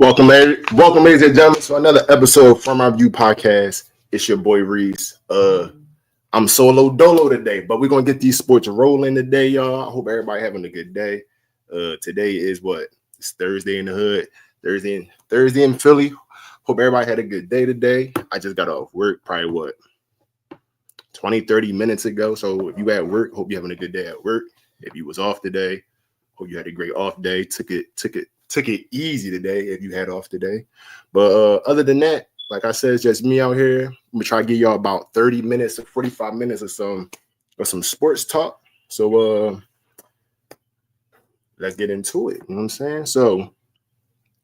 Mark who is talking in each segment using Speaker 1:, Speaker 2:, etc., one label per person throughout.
Speaker 1: Welcome, ladies and gentlemen, to another episode from our View Podcast. It's your boy Reese. I'm solo dolo today, but we're gonna get these sports rolling today, y'all. I hope everybody having a good day. Today is what? It's Thursday in the hood. Thursday in Philly. Hope everybody had a good day today. I just got off work, probably 20-30 minutes ago. So if you at work, hope you're having a good day at work. If you was off today, hope you had a great off day. Took it easy today if you had off today. But other than that, like I said, it's just me out here. I'm gonna try to give y'all about 30 minutes or 45 minutes of some sports talk. So let's get into it. You know what I'm saying? So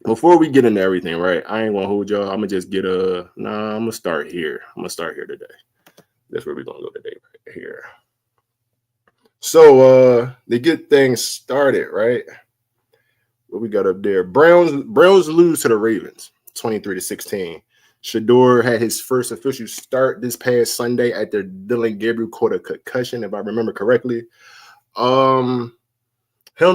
Speaker 1: before we get into everything, right? I ain't gonna hold y'all. I'm gonna just I'm gonna start here. I'm gonna start here today. That's where we're gonna go today, right here. So to get things started, right? What we got up there? Browns lose to the Ravens, 23-16. Shedeur had his first official start this past Sunday after Dylan Gabriel caught a concussion, if I remember correctly. Him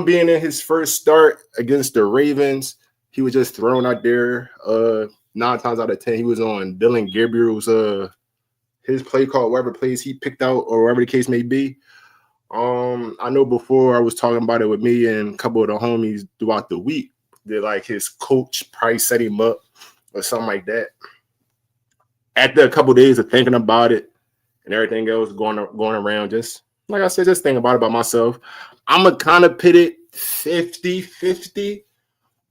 Speaker 1: being in his first start against the Ravens, he was just thrown out there. 9 times out of 10, he was on Dylan Gabriel's his play call, whatever plays he picked out, or whatever the case may be. I know before I was talking about it with me and a couple of the homies throughout the week that like his coach probably set him up or something like that. After a couple of days of thinking about it and everything else going around, just like I said, just thinking about it by myself, I'm going to kind of pit it 50-50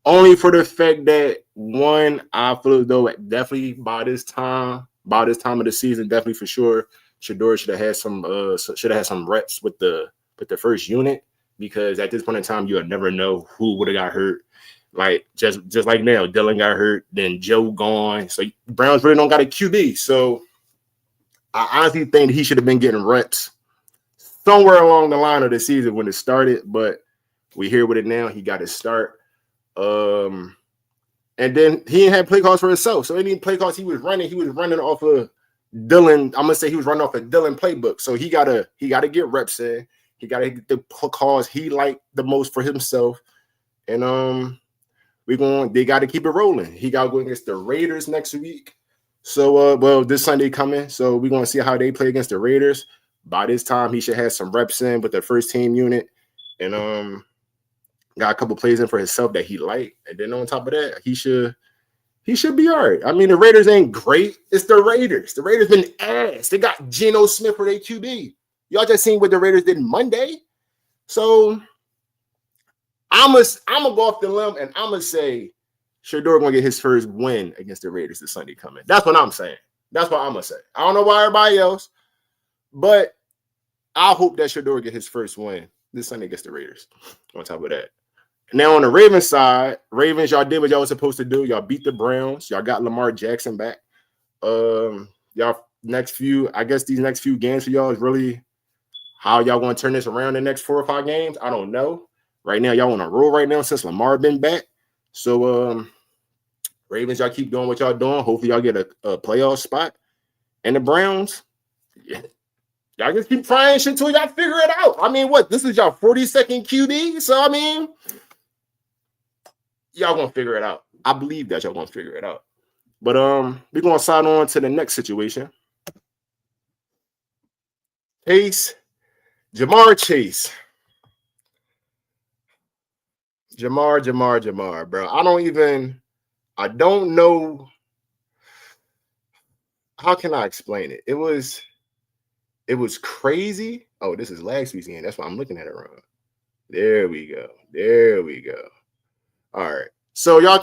Speaker 1: only for the fact that, one, I feel as though definitely by this time of the season, definitely for sure, Shedeur should have had some reps with the first unit, because at this point in time you'll never know who would have got hurt. Like just like now, Dylan got hurt, then Joe gone. So Browns really don't got a QB. So I honestly think that he should have been getting reps somewhere along the line of the season when it started. But we here with it now. He got his start. And then he didn't have play calls for himself. So any play calls he was running off of Dylan. I'm gonna say he was running off a Dylan playbook, so he gotta get reps in. He gotta get the calls he liked the most for himself, and they got to keep it rolling. He got to go against the Raiders next week. So this Sunday coming, so we're gonna see how they play against the Raiders. By this time, he should have some reps in with the first team unit, and got a couple plays in for himself that he liked, and then on top of that, he should be all right. I mean, the Raiders ain't great. It's the Raiders. The Raiders been ass. They got Geno Smith for their QB. Y'all just seen what the Raiders did Monday. So I'm gonna go off the limb and I'm gonna say Shedeur gonna get his first win against the Raiders this Sunday coming. That's what I'm saying. That's what I'm gonna say. I don't know why everybody else, but I hope that Shedeur get his first win this Sunday against the Raiders. On top of that. Now, on the Ravens side, y'all did what y'all was supposed to do. Y'all beat the Browns. Y'all got Lamar Jackson back. Y'all these next few games for y'all is really how y'all going to turn this around the next 4 or 5 games. I don't know. Right now, y'all on a roll right now since Lamar been back. So, Ravens, y'all keep doing what y'all doing. Hopefully, y'all get a playoff spot. And the Browns, y'all just keep trying shit till y'all figure it out. I mean, this is y'all 42nd QB. So, I mean, y'all gonna figure it out. I believe that y'all gonna figure it out. But we're gonna sign on to the next situation. Jamar Chase. Jamar, bro. I don't know. How can I explain it? It was crazy. Oh, this is last week's game. That's why I'm looking at it wrong. There we go. All right. So y'all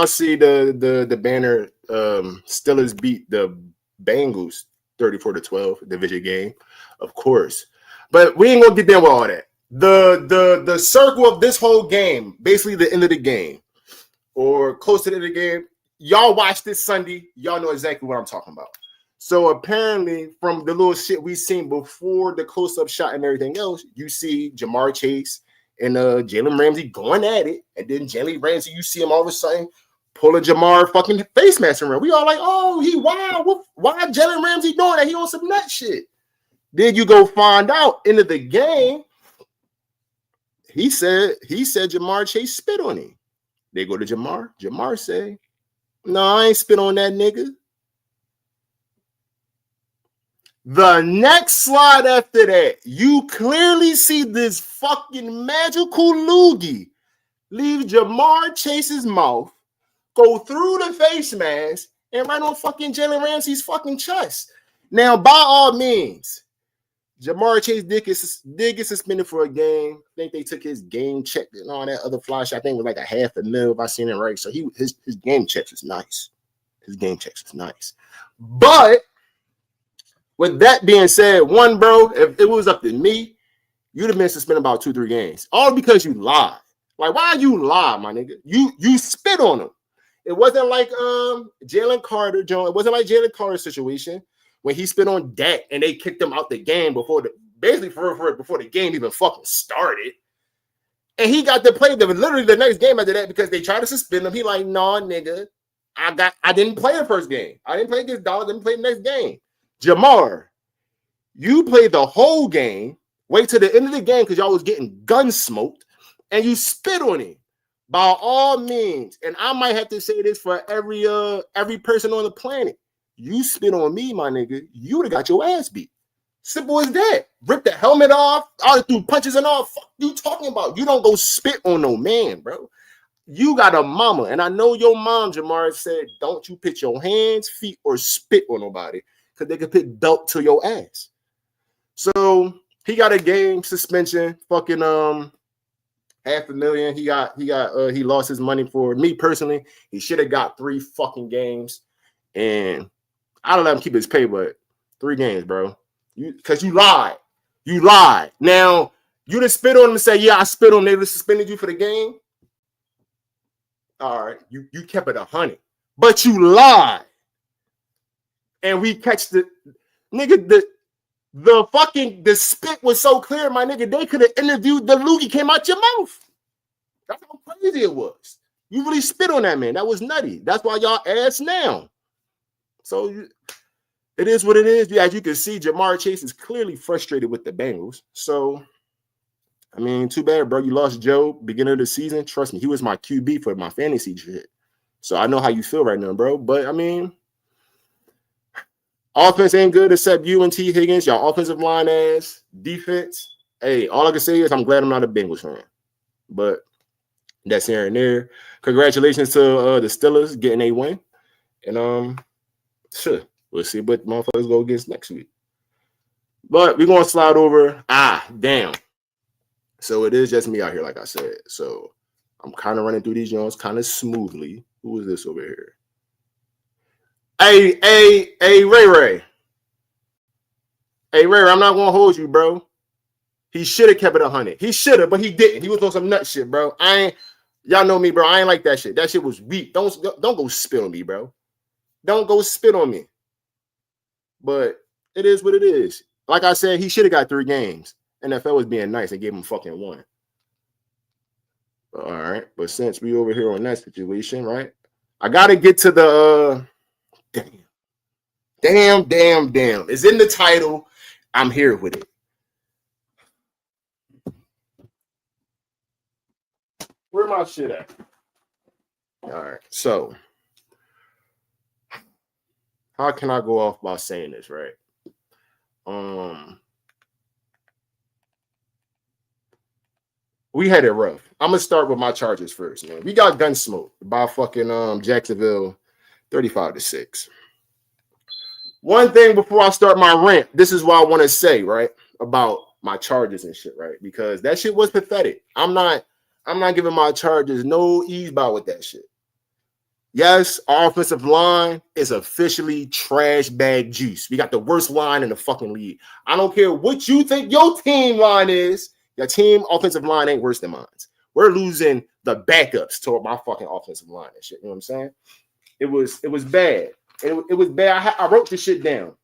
Speaker 1: see the banner. Steelers beat the Bengals 34-12 division game, of course. But we ain't gonna get there with all that. The circle of this whole game, basically the end of the game, or close to the end of the game. Y'all watch this Sunday. Y'all know exactly what I'm talking about. So apparently, from the little shit we seen before the close-up shot and everything else, you see Jamar Chase and Jalen Ramsey going at it, and then Jalen Ramsey, you see him all of a sudden pulling Jamar fucking face mask around. We all like, oh, he wild. Why Jalen Ramsey doing that? He on some nut shit. Then you go find out into the game. He said Jamar Chase spit on him. They go to Jamar. Jamar say, no, I ain't spit on that nigga. The next slide after that, you clearly see this fucking magical loogie leave Jamar Chase's mouth, go through the face mask, and right on fucking Jalen Ramsey's fucking chest. Now, by all means, Jamar Chase did get suspended for a game. I think they took his game check and all that other fly shit. I think it was like $500,000 if I seen it right. So his game checks is nice. His game checks is nice. But with that being said, one, bro, if it was up to me, you'd have been suspended about 2-3 games. All because you lied. Like, why you lie, my nigga? You spit on him. It wasn't like Jalen Carter, John. It wasn't like Jalen Carter's situation when he spit on Dak and they kicked him out the game before the game even fucking started. And he got to play literally the next game after that because they tried to suspend him. He like, nah, nigga, I didn't play the first game. I didn't play against Dallas. Didn't play the next game. Jamar, you played the whole game. Wait till the end of the game because y'all was getting gun smoked, and you spit on him. By all means, and I might have to say this for every person on the planet. You spit on me, my nigga, you would have got your ass beat. Simple as that. Rip the helmet off, all through punches and all. Fuck you talking about? You don't go spit on no man, bro. You got a mama, and I know your mom, Jamar, said, don't you put your hands, feet, or spit on nobody because they could put belt to your ass. So he got a game suspension, fucking $500,000. He lost his money. For me personally, he should have got 3 fucking games, and I don't let him keep his pay, but 3 games, bro. Because you lied. You lied. Now you just spit on him and say, yeah, I spit on him. They suspended you for the game. All right, you kept it 100, but you lied, and we catch the nigga. The spit was so clear, my nigga. They could have interviewed the loogie came out your mouth. That's how crazy it was. You really spit on that man. That was nutty. That's why y'all ass now. So it is what it is. As you can see, Jamar Chase is clearly frustrated with the Bengals. So. I mean, too bad, bro. You lost Joe beginning of the season. Trust me, he was my QB for my fantasy shit. So I know how you feel right now, bro. But, I mean, offense ain't good except you and T. Higgins. Y'all offensive line ass. Defense. Hey, all I can say is I'm glad I'm not a Bengals fan. But that's here and there. Congratulations to the Steelers getting a win. And, sure, we'll see what motherfuckers go against next week. But we're going to slide over. Damn. So it is just me out here, like I said. So I'm kind of running through these joints kind of smoothly. Who is this over here? Hey, Ray. Hey, Ray, I'm not going to hold you, bro. He should have kept it 100. He should have, but he didn't. He was on some nut shit, bro. Y'all know me, bro. I ain't like that shit. That shit was weak. Don't go spit on me, bro. Don't go spit on me. But it is what it is. Like I said, he should have got 3 games. NFL was being nice and gave him fucking 1. All right. But since we over here on that situation, right? I got to get to the damn. It's in the title. I'm here with it. Where my shit at? All right. So how can I go off by saying this, right? We had it rough. I'm gonna start with my Chargers first, man. We got gun smoke by fucking Jacksonville, 35-6. One thing before I start my rant, this is what I want to say, right, about my Chargers and shit, right? Because that shit was pathetic. I'm not giving my Chargers no ease by with that shit. Yes, our offensive line is officially trash bag juice. We got the worst line in the fucking league. I don't care what you think your team line is. Your team offensive line ain't worse than mine. We're losing the backups to my fucking offensive line and shit. You know what I'm saying? It was bad. It was bad. I wrote the shit down.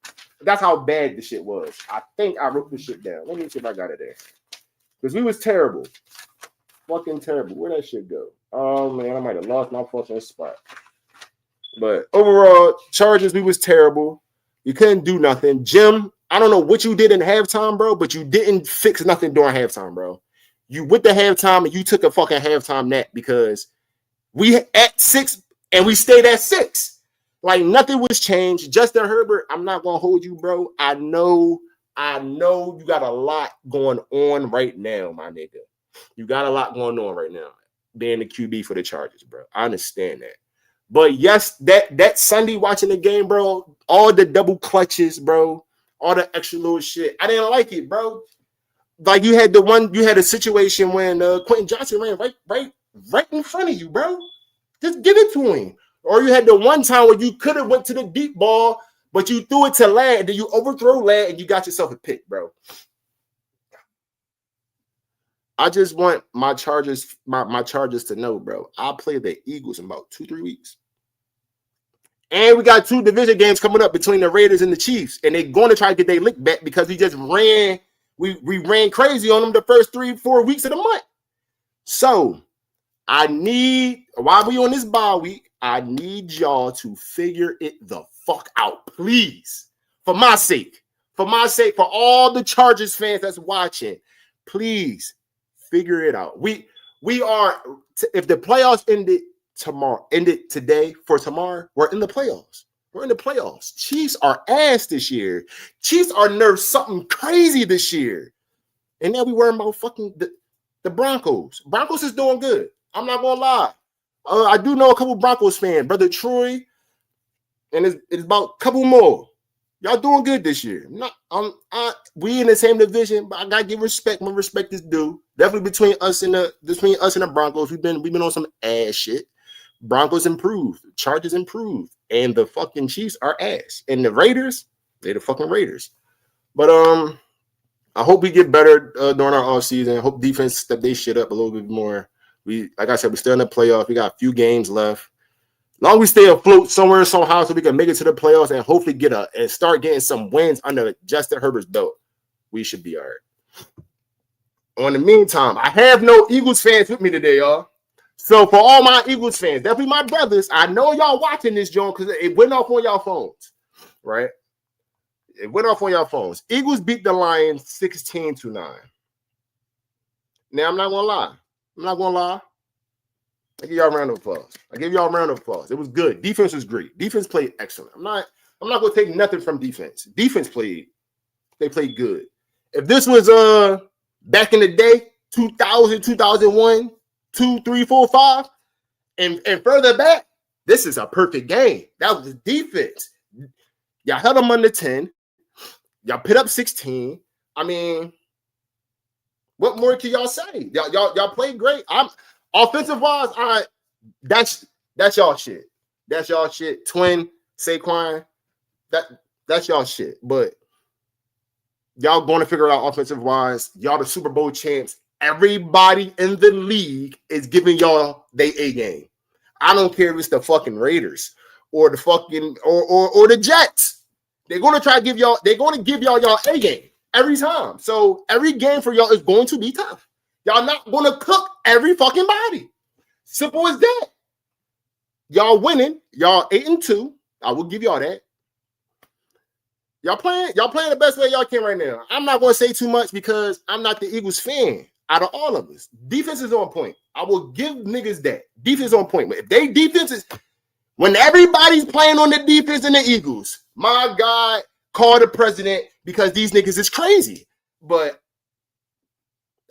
Speaker 1: That's how bad the shit was. I think I wrote the shit down. Let me see if I got it there. Because we was terrible. Fucking terrible. Where'd that shit go? Oh, man, I might have lost my fucking spot. But overall, Chargers, we was terrible. You couldn't do nothing. Jim, I don't know what you did in halftime, bro, but you didn't fix nothing during halftime, bro. You went to halftime and you took a fucking halftime nap because We at 6 and we stayed at 6. Like nothing was changed. Justin Herbert, I'm not gonna hold you, bro. I know you got a lot going on right now, my nigga. You got a lot going on right now, being the QB for the Chargers, bro. I understand that. But yes, that Sunday watching the game, bro, all the double clutches, bro, all the extra little shit. I didn't like it, bro. Like you had a situation when Quentin Johnson ran right in front of you, bro. Just give it to him. Or you had the one time where you could have went to the deep ball, but you threw it to Ladd, and then you overthrow Ladd, and you got yourself a pick, bro. I just want my Chargers to know, bro. I play the Eagles in about 2-3 weeks. And we got 2 division games coming up between the Raiders and the Chiefs. And they're going to try to get their lick back because we just ran crazy on them the first 3-4 weeks of the month. So I need, while we on this bye week, I need y'all to figure it the fuck out, please. For my sake, for all the Chargers fans that's watching, please figure it out. We are, if the playoffs ended today for tomorrow, we're in the playoffs. We're in the playoffs. Chiefs are ass this year. Chiefs are nerfed something crazy this year. And now we worrying about fucking the Broncos. Broncos is doing good. I'm not gonna lie. I do know a couple Broncos fans, brother Troy, and it's about a couple more. Y'all doing good this year. We in the same division, but I gotta give respect when respect is due. Definitely between us and the Broncos, we've been on some ass shit. Broncos improved, Chargers improved, and the fucking Chiefs are ass. And the Raiders, they're the fucking Raiders. But I hope we get better during our offseason. I hope defense step their shit up a little bit more. Like I said, we're still in the playoffs. We got a few games left. As long as we stay afloat somewhere, somehow, so we can make it to the playoffs and hopefully and start getting some wins under Justin Herbert's belt, we should be all right. In the meantime, I have no Eagles fans with me today, y'all. So for all my Eagles fans, definitely my brothers, I know y'all watching this, John, because it went off on y'all phones, right? It went off on y'all phones. Eagles beat the Lions 16-9. Now, I'm not going to lie. I give y'all a round of applause. It was good. Defense was great. Defense played excellent. I'm not going to take nothing from defense. Defense played good. If this was back in the day, 2000, 2001, 2, 3, 4, 5, and further back, this is a perfect game. That was the defense. Y'all held them under 10. Y'all put up 16. I mean, what more can y'all say? Y'all played great. I'm offensive wise. All right, that's y'all shit. That's y'all shit. Twin, Saquon, that's y'all shit. But y'all going to figure it out offensive wise. Y'all the Super Bowl champs. Everybody in the league is giving y'all their A game. I don't care if it's the fucking Raiders or the fucking or the Jets. They're going to try to give y'all. They're going to give y'all A game every time. So every game for y'all is going to be tough. Y'all not going to cook every fucking body. Simple as that. Y'all winning. Y'all 8-2. I will give y'all that. Y'all playing the best way y'all can right now. I'm not going to say too much because I'm not the Eagles fan out of all of us. Defense is on point. I will give niggas that. Defense on point. But if they defense is, when everybody's playing on the defense in the Eagles, my God, call the president because these niggas is crazy. But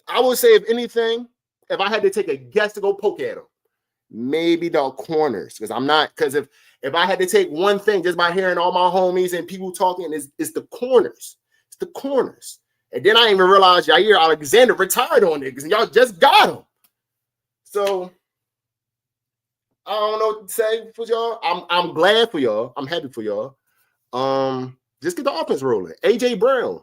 Speaker 1: I would say, if anything, if I had to take a guess to go poke at them, maybe the corners. Because if I had to take one thing just by hearing all my homies and people talking, it's the corners. It's the corners. And then I didn't even realize Jair Alexander retired on niggas, and y'all just got him. So I don't know what to say for y'all. I'm glad for y'all. I'm happy for y'all. Just get the offense rolling. AJ Brown.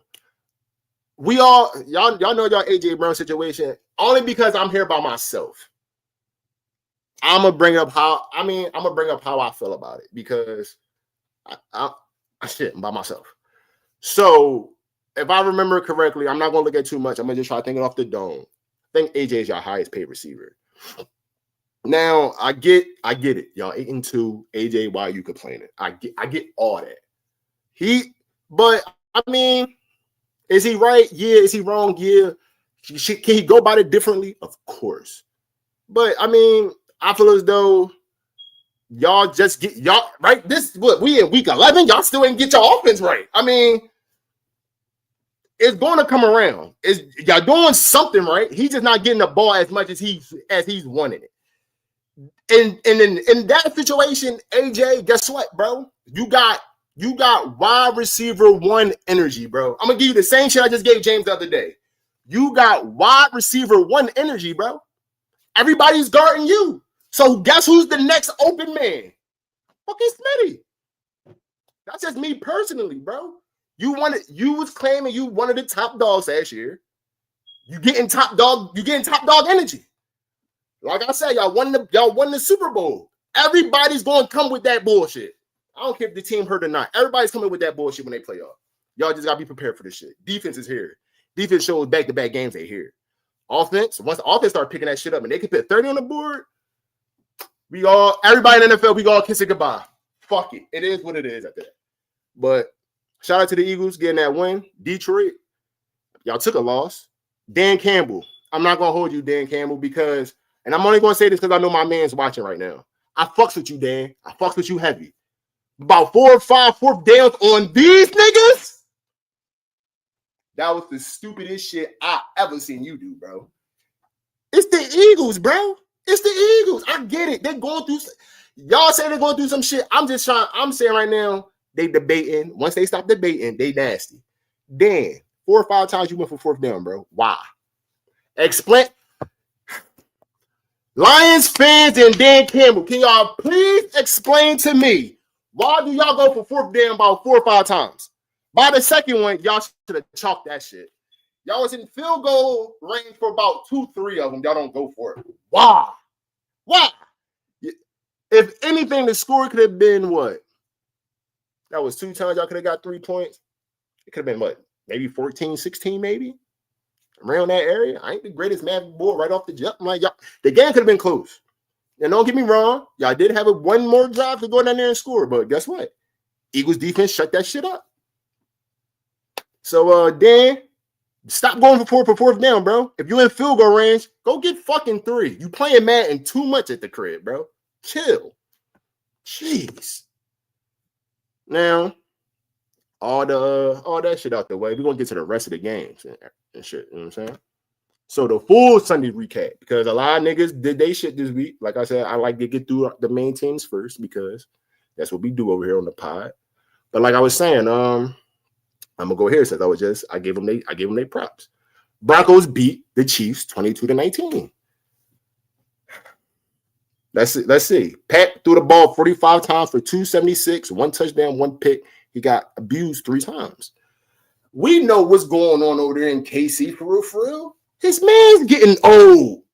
Speaker 1: Y'all know y'all AJ Brown situation only because I'm here by myself. I'm gonna bring up how I feel about it because I shit by myself. So if I remember correctly, I'm not gonna look at too much. I'm gonna just try thinking off the dome. I think AJ is your highest paid receiver. Now I get it. Y'all 8-2. AJ, why are you complaining? I get all that. But I mean, is he right? Yeah. Is he wrong? Yeah. Can he go about it differently? Of course. But I mean, I feel as though y'all just get y'all right. This what we in week 11. Y'all still ain't get your offense right. I mean, it's going to come around. Y'all doing something right? He's just not getting the ball as much as he's wanted it. And in that situation, AJ, guess what, bro? You got wide receiver 1 energy, bro. I'm gonna give you the same shit I just gave James the other day. You got wide receiver 1 energy, bro. Everybody's guarding you. So guess who's the next open man? Fucking Smitty. That's just me personally, bro. You was claiming you one of the top dogs last year. You getting top dog energy. Like I said, y'all won the Super Bowl. Everybody's going to come with that bullshit. I don't care if the team hurt or not. Everybody's coming with that bullshit when they play off. Y'all just got to be prepared for this shit. Defense is here. Defense shows back-to-back games they here. Offense, once the offense start picking that shit up and they can put 30 on the board, everybody in the NFL, we all kiss it goodbye. Fuck it. It is what it is after that. But shout out to the Eagles getting that win. Detroit, y'all took a loss. Dan Campbell. I'm not going to hold you, Dan Campbell, because, and I'm only going to say this because I know my man's watching right now. I fucks with you, Dan. I fucks with you heavy. About 4 or 5 fourth downs on these niggas. That was the stupidest shit I ever seen you do, bro. It's the Eagles, bro. It's the Eagles. I get it. They're going through. Y'all say they're going through some shit. I'm saying right now, they debating. Once they stop debating, they nasty. Dan, 4 or 5 times you went for 4th down, bro. Why? Explain. Lions fans and Dan Campbell, can y'all please explain to me why do y'all go for 4th down about 4 or 5 times? By the second one, y'all should have chalked that shit. Y'all was in field goal range for about 2-3 of them. Y'all don't go for it. Why? Why? If anything, the score could have been what? That was 2 times y'all could have got 3 points. It could have been what? Maybe 14, 16, maybe? Around that area. I ain't the greatest math board right off the jump. Like, y'all, the game could have been close. And don't get me wrong, y'all did have one more drive to go down there and score, but guess what? Eagles defense shut that shit up. So, Dan, stop going for 4th down, bro. If you're in field goal range, go get fucking 3. You playing Madden too much at the crib, bro. Chill. Jeez. Now, all that shit out the way. We're going to get to the rest of the games and shit. You know what I'm saying? So the full Sunday recap, because a lot of niggas did they shit this week. Like I said, I like to get through the main teams first because that's what we do over here on the pod. But like I was saying, I'm gonna go here since I gave them their props. Broncos beat the Chiefs 22-19. Let's see. Pat threw the ball 45 times for 276, 1 touchdown, 1 pick. He got abused 3 times. We know what's going on over there in KC for real. His man's getting old.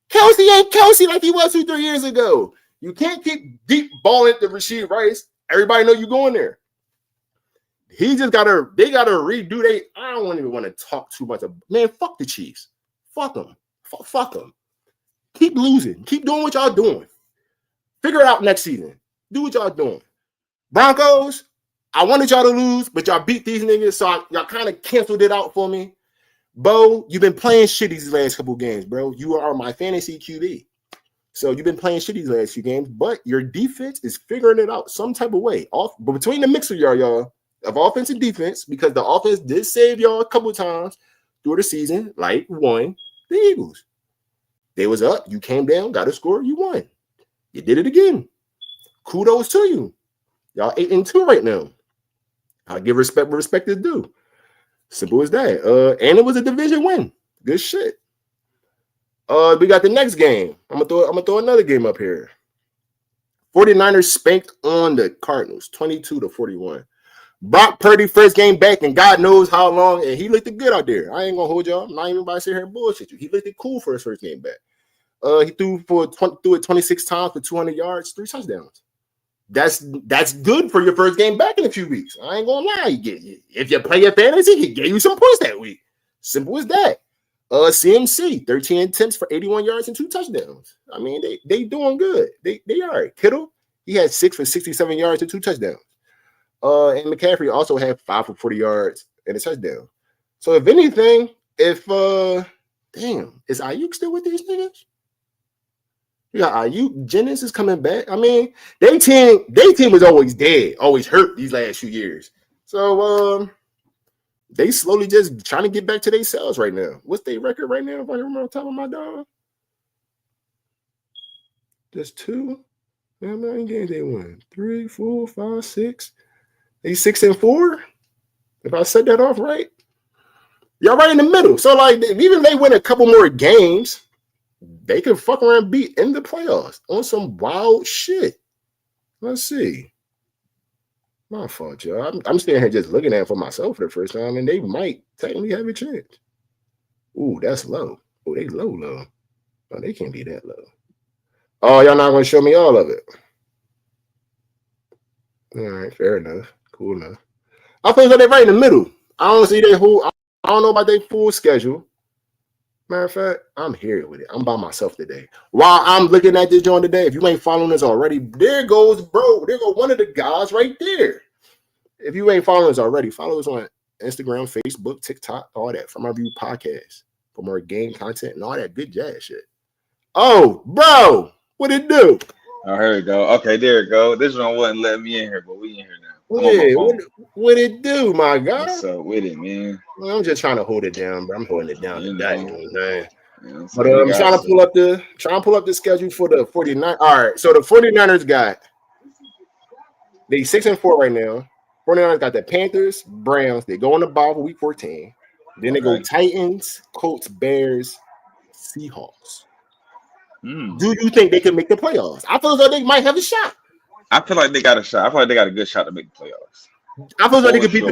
Speaker 1: Kelsey ain't Kelsey like he was 2-3 years ago. You can't keep deep balling to Rashid Rice. Everybody know you going there. They gotta redo I don't even want to talk too much. Man, fuck the Chiefs. Fuck them. Fuck them. Keep losing. Keep doing what y'all doing. Figure it out next season. Do what y'all doing. Broncos, I wanted y'all to lose, but y'all beat these niggas, so y'all kind of canceled it out for me. Bo, you've been playing shit these last couple games, bro. You are my fantasy QB. So you've been playing shit these last few games, but your defense is figuring it out some type of way. But between the mix of y'all, of offense and defense, because the offense did save y'all a couple times through the season, like won the Eagles. They was up, you came down, got a score, you won. You did it again. Kudos to you. Y'all 8-2 right now. I give respect where respect is due. Simple as that. And it was a division win. Good shit. We got the next game. I'm gonna throw another game up here. 49ers spanked on the Cardinals, 22-41. Brock Purdy first game back, and God knows how long, and he looked good out there. I ain't gonna hold y'all. I'm not even about to sit here and bullshit you. He looked cool for his first game back. He threw it 26 times for 200 yards, 3 touchdowns. That's good for your first game back in a few weeks. I ain't gonna lie. If you play your fantasy, he gave you some points that week. Simple as that. CMC, 13 attempts for 81 yards and 2 touchdowns. I mean, they doing good. They all right. Kittle, he had 6 for 67 yards and 2 touchdowns. And McCaffrey also had 5 for 40 yards and a touchdown. So if anything, is Ayuk still with these niggas? Yeah, you Jennings is coming back. I mean, they team was always dead, always hurt these last few years. So they slowly just trying to get back to themselves right now. What's their record right now? If I remember on top of my dog, just 2. How many games they won? 3, 4, 5, 6. They 6-4. If I set that off right, y'all right in the middle. So like, even if they win a couple more games, they can fuck around and beat in the playoffs on some wild shit. Let's see. My fault, y'all. I'm standing here just looking at it for myself for the first time, and they might technically have a chance. Ooh, that's low. Oh, they low. Oh, they can't be that low. Oh, y'all not going to show me all of it. All right, fair enough. Cool enough. I feel like they're right in the middle. I don't see their whole. I don't know about their full schedule. Matter of fact, I'm here with it. I'm by myself today. While I'm looking at this joint today, if you ain't following us already, there goes, bro. There goes one of the guys right there. If you ain't following us already, follow us on Instagram, Facebook, TikTok, all that from our View podcast for more game content and all that good jazz shit. Oh, bro, what it do?
Speaker 2: Oh, here we go. Okay, there we go. This one wasn't letting me in here, but we in here now.
Speaker 1: Yeah, what it do, my guy?
Speaker 2: What's up with it, man?
Speaker 1: Well, I'm just trying to hold it down, bro. I'm holding it down today. You know what I'm saying?
Speaker 2: Yeah,
Speaker 1: But I'm trying to pull up the schedule for the 49ers. All right, so the 49ers got they 6-4 right now. 49ers got the Panthers, Browns. They go on the bye for week 14. Then they go Titans, Colts, Bears, Seahawks. Do you think they can make the playoffs? I feel like they might have a shot.
Speaker 2: I feel like they got a shot. I feel like they got a good shot to make the playoffs.
Speaker 1: I feel like they could beat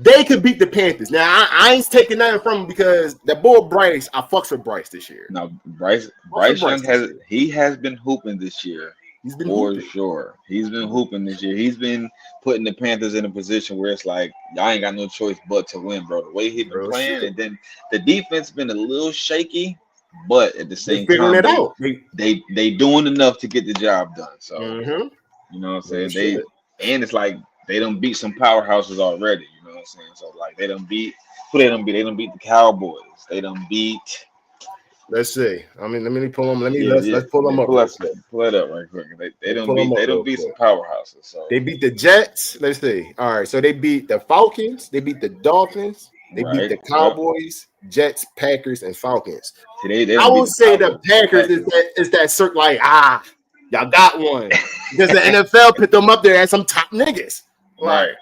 Speaker 1: they could beat the Panthers. Now I ain't taking nothing from them because that boy Bryce, I fucks with Bryce this year.
Speaker 2: No, Bryce Young has been hooping this year. He's been for hooping. Sure. He's been hooping this year. He's been putting the Panthers in a position where it's like y'all ain't got no choice but to win, bro. The way he's been playing, and then the defense been a little shaky, but at the same time, they doing enough to get the job done. So you know what I'm saying? And it's like they done beat some powerhouses already. You know what I'm saying? So like they done beat who they done beat? They done beat the Cowboys. They done beat.
Speaker 1: Let's see. I mean, let me pull them. Let's pull them up.
Speaker 2: Pull it up right quick. They don't beat some powerhouses. So
Speaker 1: they beat the Jets. Let's see. All right. So they beat the Falcons. They beat the Dolphins. They beat the Cowboys, Jets, Packers, and Falcons. I will say the Packers is that certain like y'all got one because the NFL put them up there as some top niggas.
Speaker 2: Right.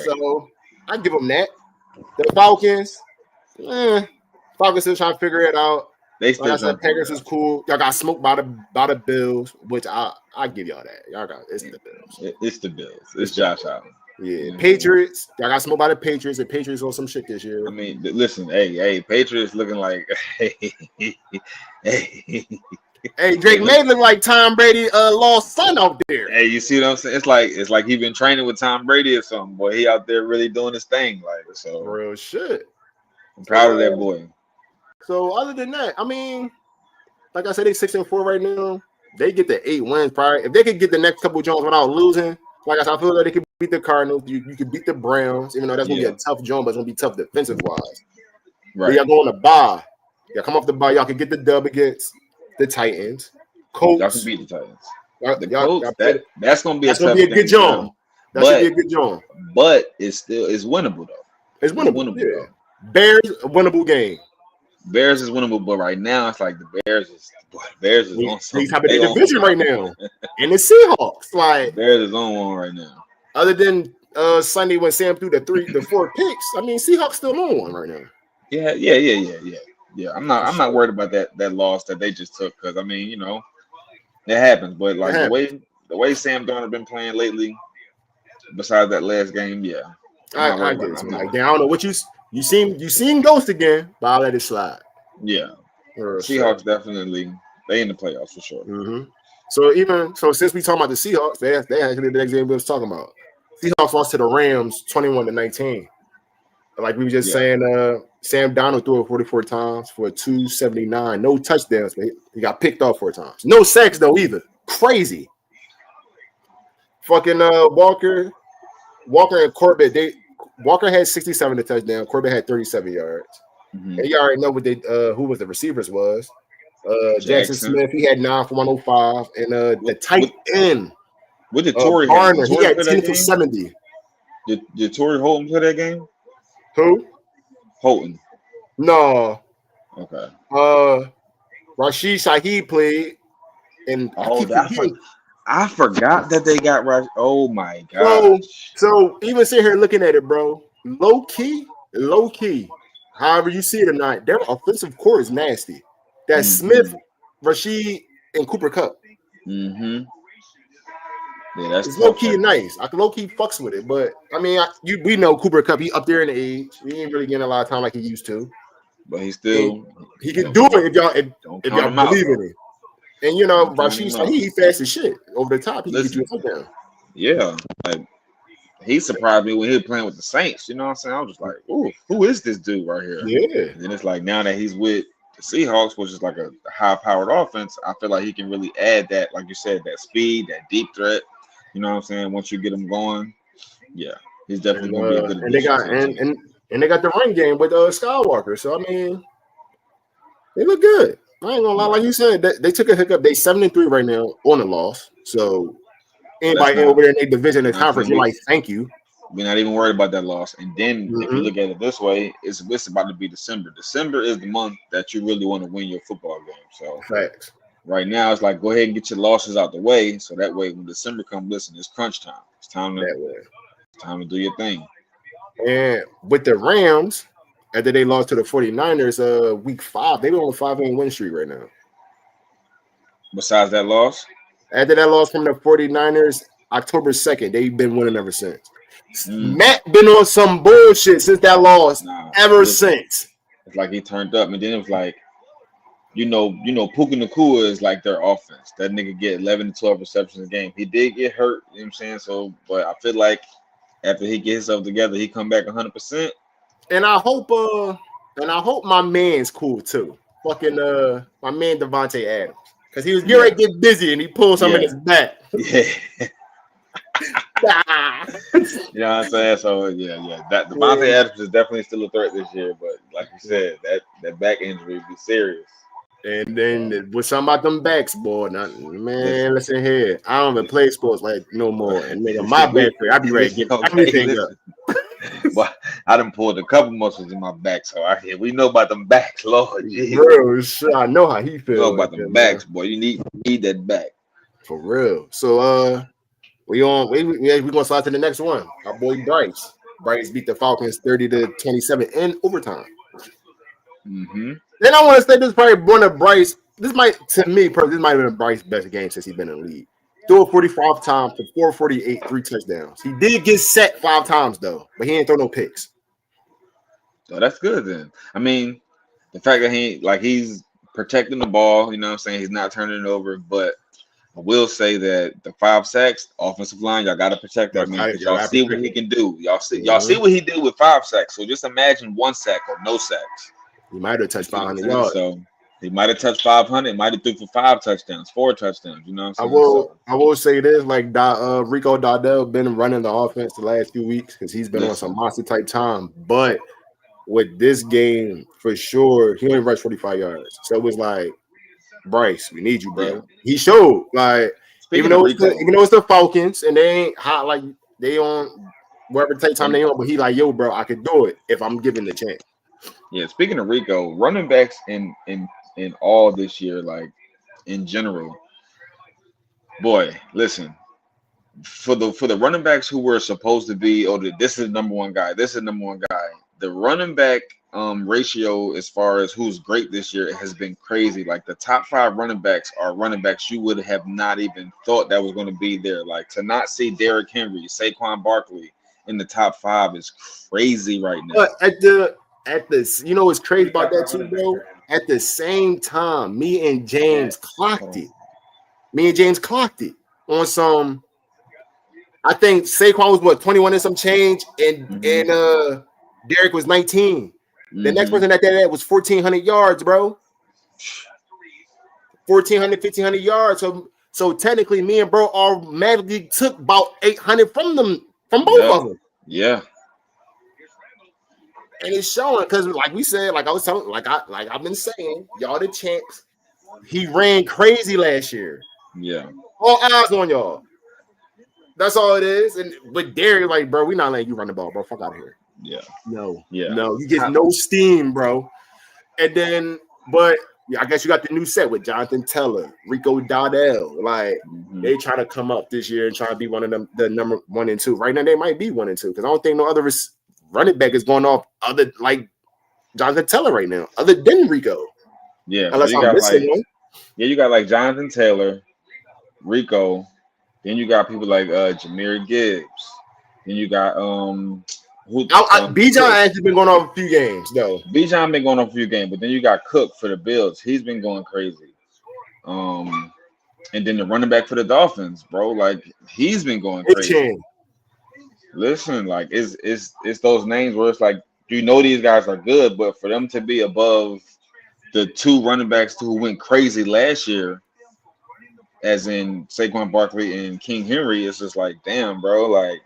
Speaker 1: So I give them that. The Falcons, Falcons still trying to figure it out.
Speaker 2: They still
Speaker 1: like I said, Packers is cool. Y'all got smoked by the Bills, which I give y'all that. Y'all got it's the Bills.
Speaker 2: It's the Bills. It's Josh Allen.
Speaker 1: Yeah, Patriots. Y'all got smoked by the Patriots. The Patriots on some shit this year.
Speaker 2: I mean, listen, hey, Patriots looking like
Speaker 1: Hey, Drake May look like Tom Brady lost son out there.
Speaker 2: Hey, you see what I'm saying? It's like he been training with Tom Brady or something. Boy, he out there really doing his thing, like so.
Speaker 1: Real shit.
Speaker 2: I'm proud of that boy.
Speaker 1: So other than that, I mean, like I said, they 6-4 right now. They get the 8 wins probably. If they could get the next couple jumps without losing, like I said, I feel like they could beat the Cardinals. You could beat the Browns, even though that's gonna be a tough jump, but it's gonna be tough defensive wise. Right. But y'all go on the bye. Y'all come off the bye. Y'all can get the dub against the Titans. Colts.
Speaker 2: Y'all can beat the Titans. The Colts, that's gonna be a
Speaker 1: good jump. That should be a good jump.
Speaker 2: But it's winnable though.
Speaker 1: It's winnable. Yeah. Bears, a winnable game.
Speaker 2: Bears is winnable, but right now it's like the Bears is on something.
Speaker 1: Top of the division right now, and the Seahawks like
Speaker 2: Bears is on one right now.
Speaker 1: Other than Sunday when Sam threw the 4 picks, I mean Seahawks still on one right now.
Speaker 2: Yeah. I'm not worried about that loss that they just took because I mean you know it happens, but like the way Sam Darnold been playing lately, besides that last game,
Speaker 1: I get it. Like, I don't know what you seen Ghost again, but I'll let it slide.
Speaker 2: Yeah, Seahawks definitely they in the playoffs for sure.
Speaker 1: Mm-hmm. So since we talking about the Seahawks, they actually the next game we was talking about. Seahawks lost to the Rams 21-19. Like we were just saying, Sam Darnold threw it 44 times for 279, no touchdowns, but he got picked off 4 times. No sacks though either. Crazy. Fucking Walker and Corbett. Walker had 67 to touchdown. Corbett had 37 yards. Mm-hmm. And you already know what who was the receivers was. Jackson Smith, he had 9 for 105, and the tight end.
Speaker 2: What did Torrey
Speaker 1: Garner, he had 10 for 70.
Speaker 2: Did Torrey Holton play that game?
Speaker 1: Who?
Speaker 2: Holton.
Speaker 1: No.
Speaker 2: Okay.
Speaker 1: Rashid Shaheed played, and
Speaker 2: I forgot that they got Rashid. Oh my god.
Speaker 1: So even sitting here looking at it, bro, low key. However you see it or not, their offensive core is nasty. That's Smith, Rashid, and Cooper Kupp.
Speaker 2: Mm-hmm. Yeah, that's
Speaker 1: it's low key nice. I can low key fucks with it, but I mean, we know Cooper Kupp. He up there in the age. He ain't really getting a lot of time like he used to.
Speaker 2: But he still
Speaker 1: he can do it if y'all believe in it. And you know, Rashid said he fast as shit over the top. He can get you a touchdown.
Speaker 2: Yeah, like he surprised me when he was playing with the Saints. You know what I'm saying? I was just like, "Ooh, who is this dude right here?"
Speaker 1: Yeah.
Speaker 2: And then it's like now that he's with the Seahawks, which is like a high-powered offense, I feel like he can really add that, like you said, that speed, that deep threat. You know what I'm saying? Once you get him going, yeah, he's definitely gonna be a good addition.
Speaker 1: And they got the run game with Skywalker. So I mean, they look good. I ain't gonna lie, like you said, they took a hiccup. They 7-3 right now on a loss. So anybody over there in their division and conference, you're like, thank you.
Speaker 2: We're not even worried about that loss. And then if you look at it this way, it's about to be December. December is the month that you really want to win your football game. So
Speaker 1: facts.
Speaker 2: Right now, it's like go ahead and get your losses out the way, so that way when December comes, listen, it's crunch time. It's time to do your thing.
Speaker 1: And with the Rams, after they lost to the 49ers week 5, they were on a 5-game win streak right now.
Speaker 2: Besides that loss?
Speaker 1: After that loss from the 49ers, October 2nd, they've been winning ever since. Matt been on some bullshit since that loss since.
Speaker 2: It's like he turned up, and then it was like, you know, Puka Nacua is like their offense. That nigga get 11 to 12 receptions a game. He did get hurt, you know what I'm saying? So, but I feel like after he gets himself together, he come back 100%.
Speaker 1: And I hope my man's cool too. Fucking my man Devontae Adams. Because he was getting ready to get busy and he pulled something in his back.
Speaker 2: Yeah. You know what I'm saying? So that Devontae Adams is definitely still a threat this year, but like you said, that back injury would be serious.
Speaker 1: And then with something about them backs, boy, listen here. I don't even play sports like no more. And nigga, my back, I be ready to get everything up.
Speaker 2: But I done pulled a couple muscles in my back, so we know about them backs, Lord.
Speaker 1: Bro, I know how he feels.
Speaker 2: Know about them backs, boy. You need that back
Speaker 1: for real. So we gonna slide to the next one. Our boy Bryce. Bryce beat the Falcons 30-27 in overtime. Then I want to say this is probably one of Bryce. This might have been Bryce's best game since he's been in the league. Threw it 45 times for 448, 3 touchdowns. He did get set 5 times though, but he didn't throw no picks.
Speaker 2: So that's good then. I mean, the fact that he's protecting the ball, you know what I'm saying? He's not turning it over, but I will say that the 5 sacks, offensive line, y'all got to protect that man because y'all see what he can do. Y'all see what he did with 5 sacks. So just imagine 1 sack or no sacks.
Speaker 1: He might have touched 500 yards.
Speaker 2: So he might have touched 500. Might have threw for 5 touchdowns, 4 touchdowns. You know what I'm
Speaker 1: saying? I will say this: like Rico Dowdell been running the offense the last few weeks because he's been on some monster type time. But with this game, for sure, he only rushed 45 yards. So it was like, Bryce, we need you, bro. Yeah. He showed like even though it's the Falcons and they ain't hot like they on whatever type time they on, but he like, yo, bro, I could do it if I'm given the chance.
Speaker 2: Yeah, speaking of Rico, running backs in all this year, like in general, boy, listen, for the running backs who were supposed to be, this is the number one guy, the running back ratio as far as who's great this year has been crazy. Like the top 5 running backs are running backs you would have not even thought that was going to be there. Like to not see Derrick Henry, Saquon Barkley in the top 5 is crazy right now.
Speaker 1: But at this, you know what's crazy about that too, bro? At the same time, me and James clocked it on some. I think Saquon was 21 and some change, and Derek was 19. The next person that was 1,400 yards, bro. 1,400, 1,500 yards. So technically, me and bro automatically took about 800 from both of them.
Speaker 2: Yeah.
Speaker 1: And it's showing because, like we said, like I was telling, like I've been saying, y'all the champs. He ran crazy last year.
Speaker 2: Yeah.
Speaker 1: All eyes on y'all. That's all it is. But Derrick, like, bro, we not letting you run the ball, bro. Fuck out of here.
Speaker 2: Yeah.
Speaker 1: No.
Speaker 2: Yeah.
Speaker 1: No. You get no steam, bro. And then, but yeah, I guess you got the new set with Jonathan Taylor, Rico Dowdell. Like, they trying to come up this year and try to be one of them, the number 1 and 2. Right now, they might be 1 and 2 because I don't think no other running back is going off other like Jonathan Taylor right now, other than Rico.
Speaker 2: Yeah.
Speaker 1: Unless
Speaker 2: so
Speaker 1: I'm missing one.
Speaker 2: Yeah, you got like Jonathan Taylor, Rico. Then you got people like Jahmyr Gibbs. Then you got
Speaker 1: Bijan actually been going off a few games though.
Speaker 2: Bijan been going off a few games, but then you got Cook for the Bills. He's been going crazy. And then the running back for the Dolphins, bro, like he's been going crazy. Listen, like it's those names where it's like you know these guys are good, but for them to be above the 2 running backs who went crazy last year, as in Saquon Barkley and King Henry, it's just like, damn, bro, like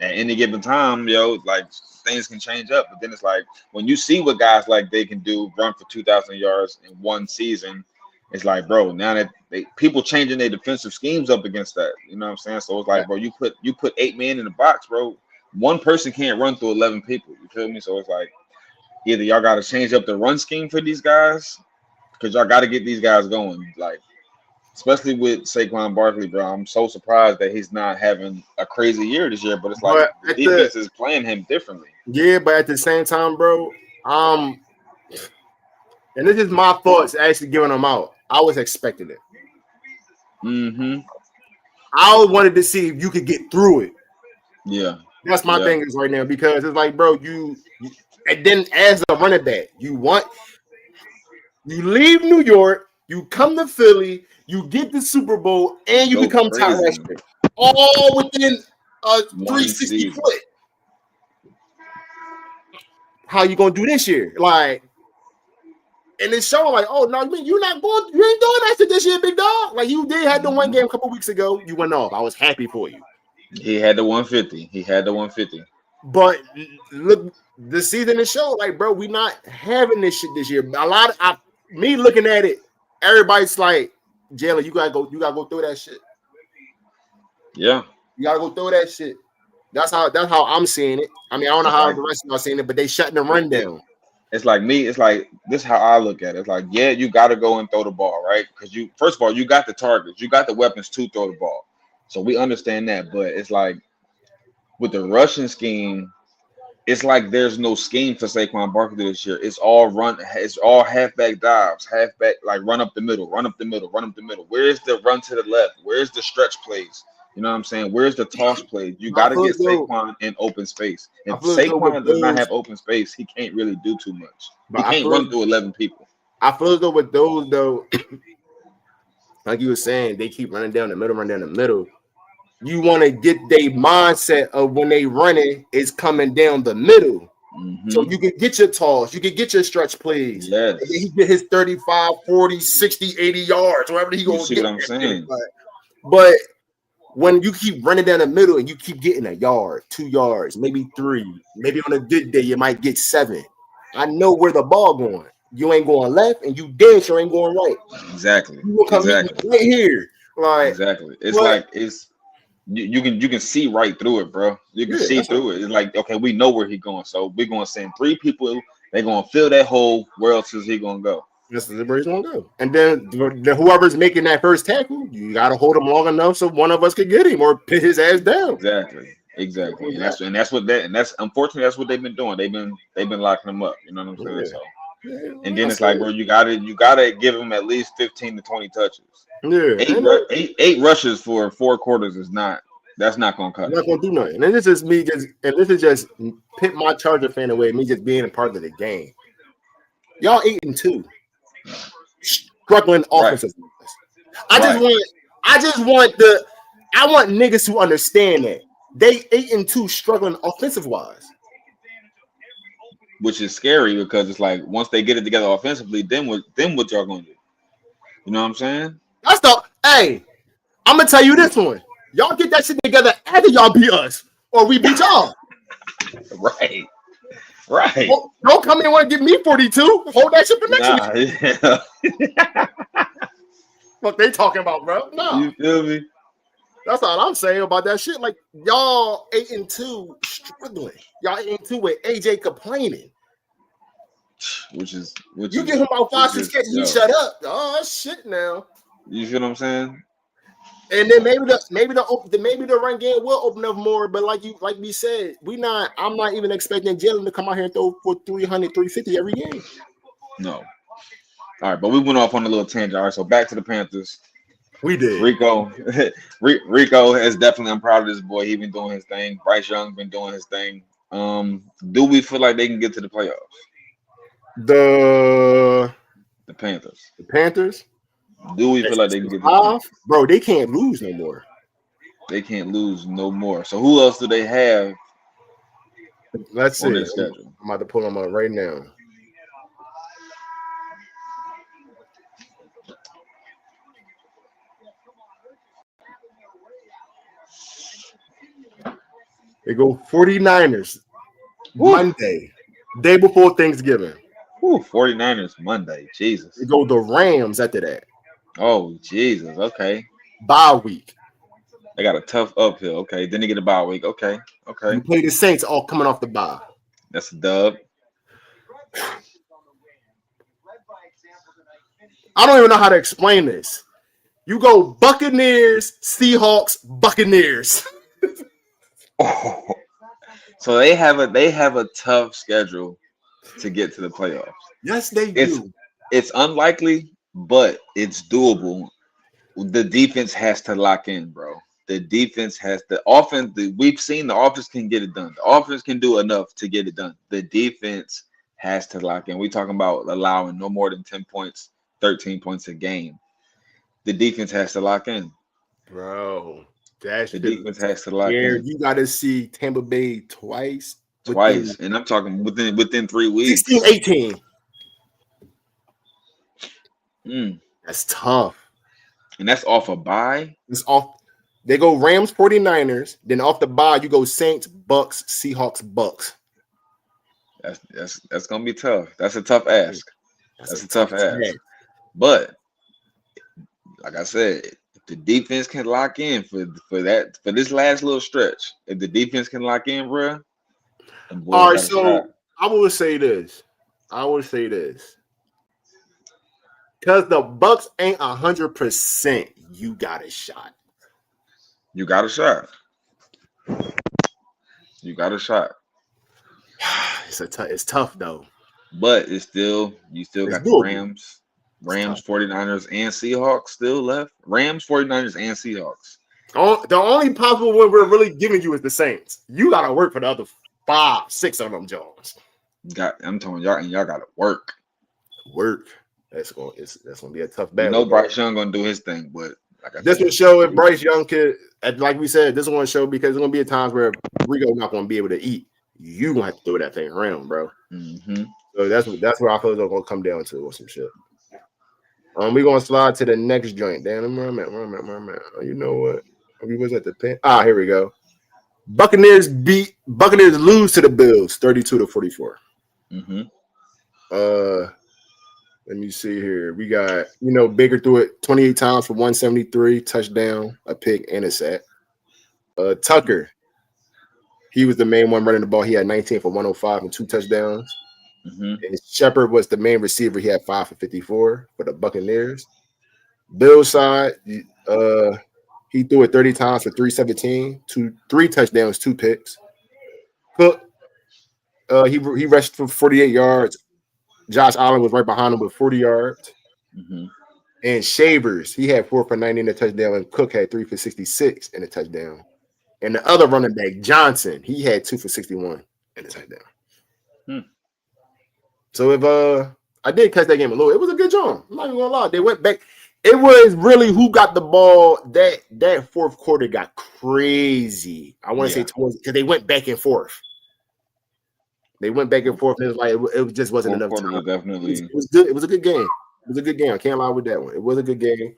Speaker 2: at any given time, like things can change up. But then it's like when you see what guys like they can do, run for 2,000 yards in one season, it's like, bro, now that people changing their defensive schemes up against that, you know what I'm saying? So it's like, bro, you put 8 men in the box, bro. One person can't run through 11 people. You feel me? So it's like either y'all got to change up the run scheme for these guys because y'all got to get these guys going, like. Especially with Saquon Barkley, bro. I'm so surprised that he's not having a crazy year this year. But it's like the defense is playing him differently.
Speaker 1: Yeah, but at the same time, bro, and this is my thoughts actually giving them out. I was expecting it. I wanted to see if you could get through it.
Speaker 2: Yeah.
Speaker 1: That's my thing is right now because it's like, bro, you and then as a running back, you leave New York, you come to Philly, you get the Super Bowl, and you become top rusher. All within a 360 foot. How you gonna do this year? Like, and it's showing like, oh no, you ain't doing that shit this year, big dog. Like you did have the one game a couple weeks ago, you went off. I was happy for you.
Speaker 2: He had the 150.
Speaker 1: But look, the season is showing like, bro, we not having this shit this year. Me looking at it, everybody's like, Jalen, you gotta go through that shit.
Speaker 2: Yeah,
Speaker 1: you gotta go through that shit. That's how I'm seeing it. I mean, I don't know how the rest of y'all seeing it, but they shutting the run down.
Speaker 2: It's like me. It's like this is how I look at it. It's like, yeah, you got to go and throw the ball, right? Because first of all, you got the targets, you got the weapons to throw the ball, so we understand that. But it's like with the rushing scheme, it's like there's no scheme for Saquon Barkley this year. It's all halfback dives, halfback like run up the middle. Where's the run to the left? Where's the stretch plays? You know what I'm saying? Where's the toss plays? You got to get Saquon in open space. If Saquon does not have open space, he can't really do too much. He can't run through 11 people.
Speaker 1: I feel as though with those though, like you were saying, they keep running down the middle. You want to get their mindset of when they running is coming down the middle. So you can get your toss, you can get your stretch plays.
Speaker 2: Yes.
Speaker 1: And then he get his 35, 40, 60, 80 yards, whatever he going to get.
Speaker 2: What I'm saying?
Speaker 1: But when you keep running down the middle and you keep getting a yard, 2 yards, maybe 3, maybe on a good day you might get 7. I know where the ball going. You ain't going left, and you damn sure ain't going right.
Speaker 2: Exactly.
Speaker 1: You gonna come right here, like
Speaker 2: exactly. It's you can see right through it, bro. You can see through it. It's like, okay, we know where he's going, so we're gonna send 3 people. They're gonna fill that hole. Where else is he gonna go?
Speaker 1: That's where he's gonna go. And then whoever's making that first tackle, you gotta hold him long enough so one of us could get him or pin his ass down.
Speaker 2: Exactly. And that's unfortunately that's what they've been doing. They've been locking him up. You know what I'm saying? So. And then it's like, bro, you gotta give him at least 15 to 20 touches.
Speaker 1: Yeah,
Speaker 2: 8 rushes for 4 quarters is not. That's not gonna cut.
Speaker 1: Not gonna do nothing. And this is me this is just pit my Charger fan away. Me just being a part of the game. Y'all 8-2, struggling offensive. I want niggas to understand that they 8-2, struggling offensive wise.
Speaker 2: Which is scary because it's like once they get it together offensively, then what y'all gonna do? You know what I'm saying?
Speaker 1: Hey, I'm gonna tell you this one. Y'all get that shit together after y'all beat us, or we beat y'all.
Speaker 2: Right.
Speaker 1: Don't come in and want to give me 42. Hold that shit for next week. What they talking about, bro? No.
Speaker 2: You feel me?
Speaker 1: That's all I'm saying about that shit. Like, y'all 8-2 struggling. Y'all 8-2 with AJ complaining.
Speaker 2: Which is
Speaker 1: you give him about 5-6 catches, you shut up. Oh shit now.
Speaker 2: You feel what I'm saying?
Speaker 1: And then maybe the run game will open up more, but like we said, I'm not even expecting Jalen to come out here and throw for 300, 350 every game.
Speaker 2: No. All right, but we went off on a little tangent. All right, so back to the Panthers.
Speaker 1: We did.
Speaker 2: Rico is definitely, I'm proud of this boy. He been doing his thing. Bryce Young been doing his thing. Do we feel like they can get to the playoffs?
Speaker 1: The
Speaker 2: Panthers.
Speaker 1: The Panthers?
Speaker 2: Do we feel like they can get to the playoffs?
Speaker 1: Bro, they can't lose no more.
Speaker 2: They can't lose no more. So who else do they have?
Speaker 1: Let's see. I'm about to pull them up right now. They go 49ers Monday, day before Thanksgiving.
Speaker 2: 49ers Monday. Jesus.
Speaker 1: They go the Rams after that.
Speaker 2: Oh, Jesus. Okay.
Speaker 1: Bye week.
Speaker 2: They got a tough uphill. Okay. Then they get a bye week. Okay.
Speaker 1: You play the Saints all coming off the bye.
Speaker 2: That's a dub.
Speaker 1: I don't even know how to explain this. You go Buccaneers, Seahawks, Buccaneers.
Speaker 2: Oh. So they have a tough schedule to get to the playoffs.
Speaker 1: Yes, they do.
Speaker 2: It's unlikely, but it's doable. The defense has to lock in, bro. The defense has the offense. We've seen the offense can get it done. The offense can do enough to get it done. The defense has to lock in. We're talking about allowing no more than 10 points, 13 points a game. The defense has to lock in,
Speaker 1: bro.
Speaker 2: The defense has to lock in.
Speaker 1: You got to see Tampa Bay twice,
Speaker 2: and I'm talking within 3 weeks.
Speaker 1: 16-18. That's tough.
Speaker 2: And that's off a bye.
Speaker 1: It's off. They go Rams, 49ers. Then off the bye, you go Saints, Bucks, Seahawks, Bucks.
Speaker 2: That's gonna be tough. That's a tough ask. That's a tough ask. But like I said, if the defense can lock in for this last little stretch, if the defense can lock in, bro.
Speaker 1: All right, so I will say this. Because the Bucks ain't 100%, you got a shot.
Speaker 2: You got a shot.
Speaker 1: It's tough though.
Speaker 2: But you still got the Rams, 49ers, and Seahawks still left. Rams, 49ers, and Seahawks.
Speaker 1: The only possible one we're really giving you is the Saints. You gotta work for the other 5-6 of them Jones.
Speaker 2: I'm telling y'all, and y'all gotta work.
Speaker 1: That's gonna be a tough battle.
Speaker 2: You know Bryce Young gonna do his thing, but
Speaker 1: this will show if Bryce Young could, like we said, this one show because there's gonna be a times where Rico not gonna be able to eat. You gonna have to throw that thing around, bro.
Speaker 2: Mm-hmm.
Speaker 1: So that's where I feel it's gonna come down to or some shit. We're gonna slide to the next joint. Damn, where I'm at. Oh, you know what? We was at the pen. Here we go. Buccaneers lose to the Bills 32-44.
Speaker 2: Mm-hmm.
Speaker 1: Let me see here. We got, Baker threw it 28 times for 173, touchdown, a pick, and a sack. Tucker, he was the main one running the ball. He had 19 for 105 and 2 touchdowns.
Speaker 2: Mm-hmm.
Speaker 1: And Shepard was the main receiver. He had 5 for 54 for the Buccaneers. Bill's side, he threw it 30 times for 317, 3 touchdowns, 2 picks. Cook, he rushed for 48 yards. Josh Allen was right behind him with 40 yards.
Speaker 2: Mm-hmm.
Speaker 1: And Shavers, he had 4 for 90 in a touchdown, and Cook had 3 for 66 in a touchdown. And the other running back, Johnson, he had 2 for 61 in a touchdown. So if I did catch that game a little, it was a good job. I'm not even gonna lie. They went back. It was really who got the ball. That fourth quarter got crazy. I want to say towards because they went back and forth. They went back and forth. And it was like it just wasn't enough time.
Speaker 2: Definitely,
Speaker 1: it was good. It was a good game. I can't lie with that one. It was a good game.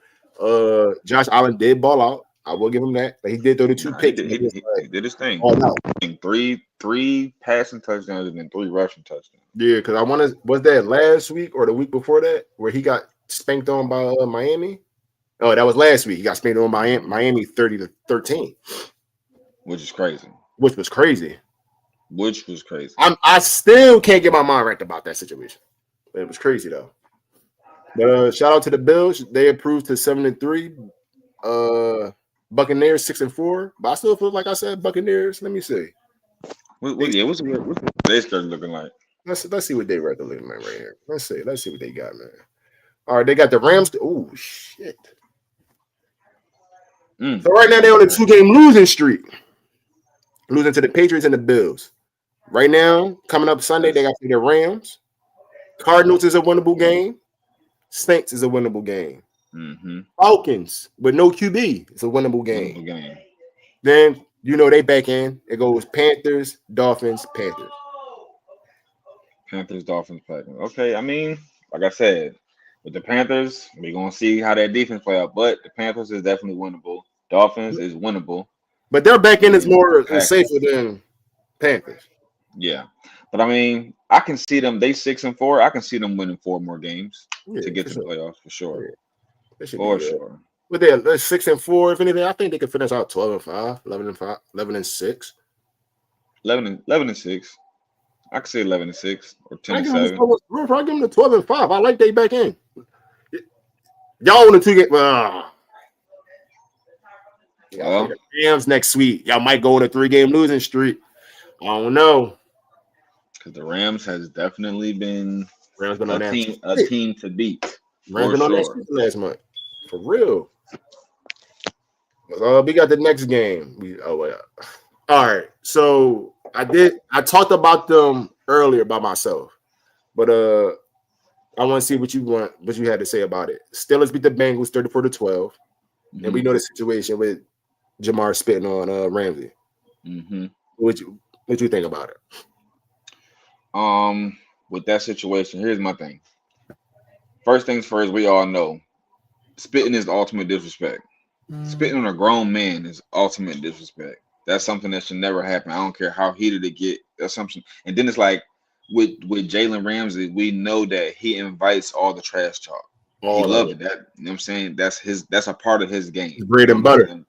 Speaker 1: Josh Allen did ball out. I will give him that. But he did throw the 2 picks.
Speaker 2: He did his thing.
Speaker 1: Oh no,
Speaker 2: 3 passing touchdowns and then 3 rushing touchdowns.
Speaker 1: Yeah, because was that last week or the week before that where he got spanked on by Miami? Oh, that was last week. He got spanked on Miami 30-13.
Speaker 2: Which is crazy.
Speaker 1: Which was crazy.
Speaker 2: I
Speaker 1: still can't get my mind right about that situation. It was crazy though. But shout out to the Bills. They improved to 7-3. Buccaneers 6-4. But I still feel like I said Buccaneers. Let me see.
Speaker 2: What's their schedule looking like?
Speaker 1: Let's see what they record looking like right here. Let's see what they got, man. All right, they got the Rams. Oh shit. So right now they're on a 2-game losing streak. Losing to the Patriots and the Bills. Right now, coming up Sunday, they got the Rams. Cardinals is a winnable game. Saints is a winnable game. Falcons with no QB is a winnable game. Then they back in. It goes Panthers, Dolphins, Panthers.
Speaker 2: Dolphins, Panthers. Okay, I mean, like I said, with the Panthers, we're gonna see how that defense play out. But the Panthers is definitely winnable. Dolphins is winnable.
Speaker 1: But their back end is more safer than Panthers.
Speaker 2: Yeah, but I mean, I can see them. They 6-4. I can see them winning 4 more games to get to the playoffs for sure.
Speaker 1: Yeah.
Speaker 2: For sure.
Speaker 1: But they're 6-4. If anything, I think they could finish out 12-5, 11-5, 11-6,
Speaker 2: 11-6. I could say 11-6 or 10-7.
Speaker 1: We're probably giving them 12-5. I like they back in. Y'all want to get the Rams next week. Y'all might go on a 3-game losing streak. I don't know.
Speaker 2: Because the Rams has definitely been a team to beat.
Speaker 1: Rams been on that streak last month. For real. We got the next game. All right. So I talked about them earlier by myself. But I want to see what you had to say about it. Steelers beat the Bengals 34-12. And we know the situation with Jamar spitting on Ramsey. What you think about it?
Speaker 2: With that situation, here's my thing. First things first, we all know spitting is the ultimate disrespect. Spitting on a grown man is ultimate disrespect. That's something that should never happen. I don't care how heated it get. That's something. And then it's like with Jalen Ramsey, we know that he invites all the trash talk. He loves it. That, you know what I'm saying? That's a part of his game.
Speaker 1: Bread and butter.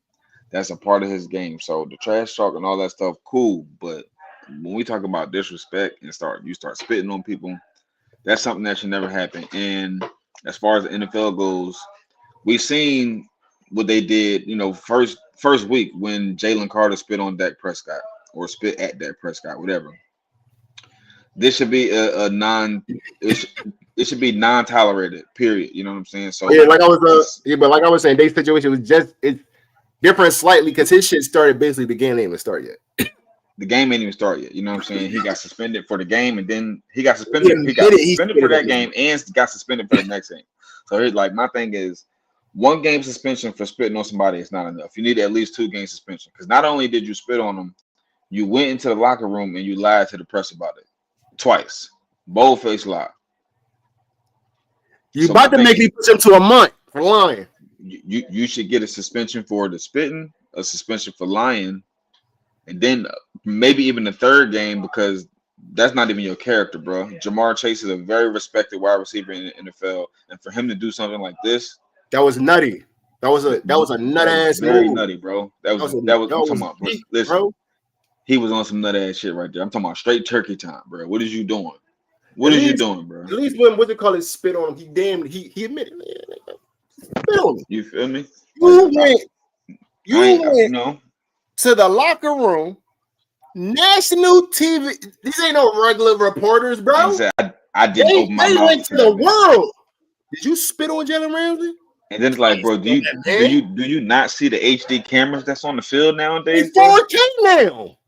Speaker 2: That's a part of his game. So the trash talk and all that stuff, cool. But when we talk about disrespect and you start spitting on people, that's something that should never happen. And as far as the NFL goes, we've seen what they did, first week when Jalen Carter spit on Dak Prescott or spit at Dak Prescott, whatever. This should be it should be non-tolerated, period. You know what I'm saying? So
Speaker 1: like I was saying, their situation was it's different slightly because his shit started basically the game ain't even start yet.
Speaker 2: The game ain't even start yet. You know what I'm saying? He got suspended for the game, and then he got suspended. He got suspended for that game and got suspended for the next game. So here's my thing is 1 game suspension for spitting on somebody is not enough. You need at least 2 game suspension because not only did you spit on them, you went into the locker room and you lied to the press about it twice. Bold-faced lie.
Speaker 1: You about to make me push him to a month for lying.
Speaker 2: You should get a suspension for the spitting, a suspension for lying, and then maybe even the 3rd game because that's not even your character, bro. Jamar Chase is a very respected wide receiver in the NFL, and for him to do something like this,
Speaker 1: that was nutty. That was a nut ass
Speaker 2: very
Speaker 1: move.
Speaker 2: Nutty, bro. That was I'm talking about, bro. Listen, bro. He was on some nut ass shit right there. I'm talking about straight turkey time, bro. What is you doing? What are you doing, bro?
Speaker 1: At least when spit on him, he admitted, man, spit on him.
Speaker 2: You feel me?
Speaker 1: You went to the locker room, national TV. These ain't no regular reporters, bro.
Speaker 2: I didn't open my mouth.
Speaker 1: They went to the world. Did you spit on Jalen Ramsey?
Speaker 2: And then it's like, bro, do you not see the HD cameras that's on the field nowadays?
Speaker 1: It's 4K now.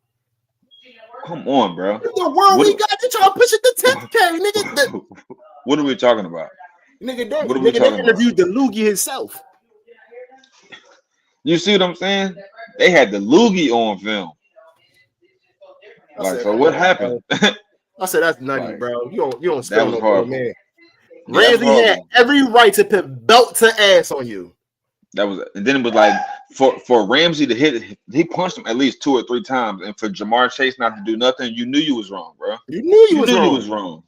Speaker 2: Come on, bro.
Speaker 1: The world we got to try to push it to 10K, nigga.
Speaker 2: What are we talking about?
Speaker 1: Nigga, they interviewed the Loogie himself.
Speaker 2: You see what I'm saying? They had the Loogie on film. So what happened?
Speaker 1: I said that's nutty, bro. You don't spell no
Speaker 2: horrible,
Speaker 1: man. Ramsey had every right to put belt to ass on you.
Speaker 2: And then it was like for Ramsey to hit, he punched him at least 2 or 3 times, and for Jamar Chase not to do nothing, you knew you was wrong, bro.
Speaker 1: You knew you was wrong.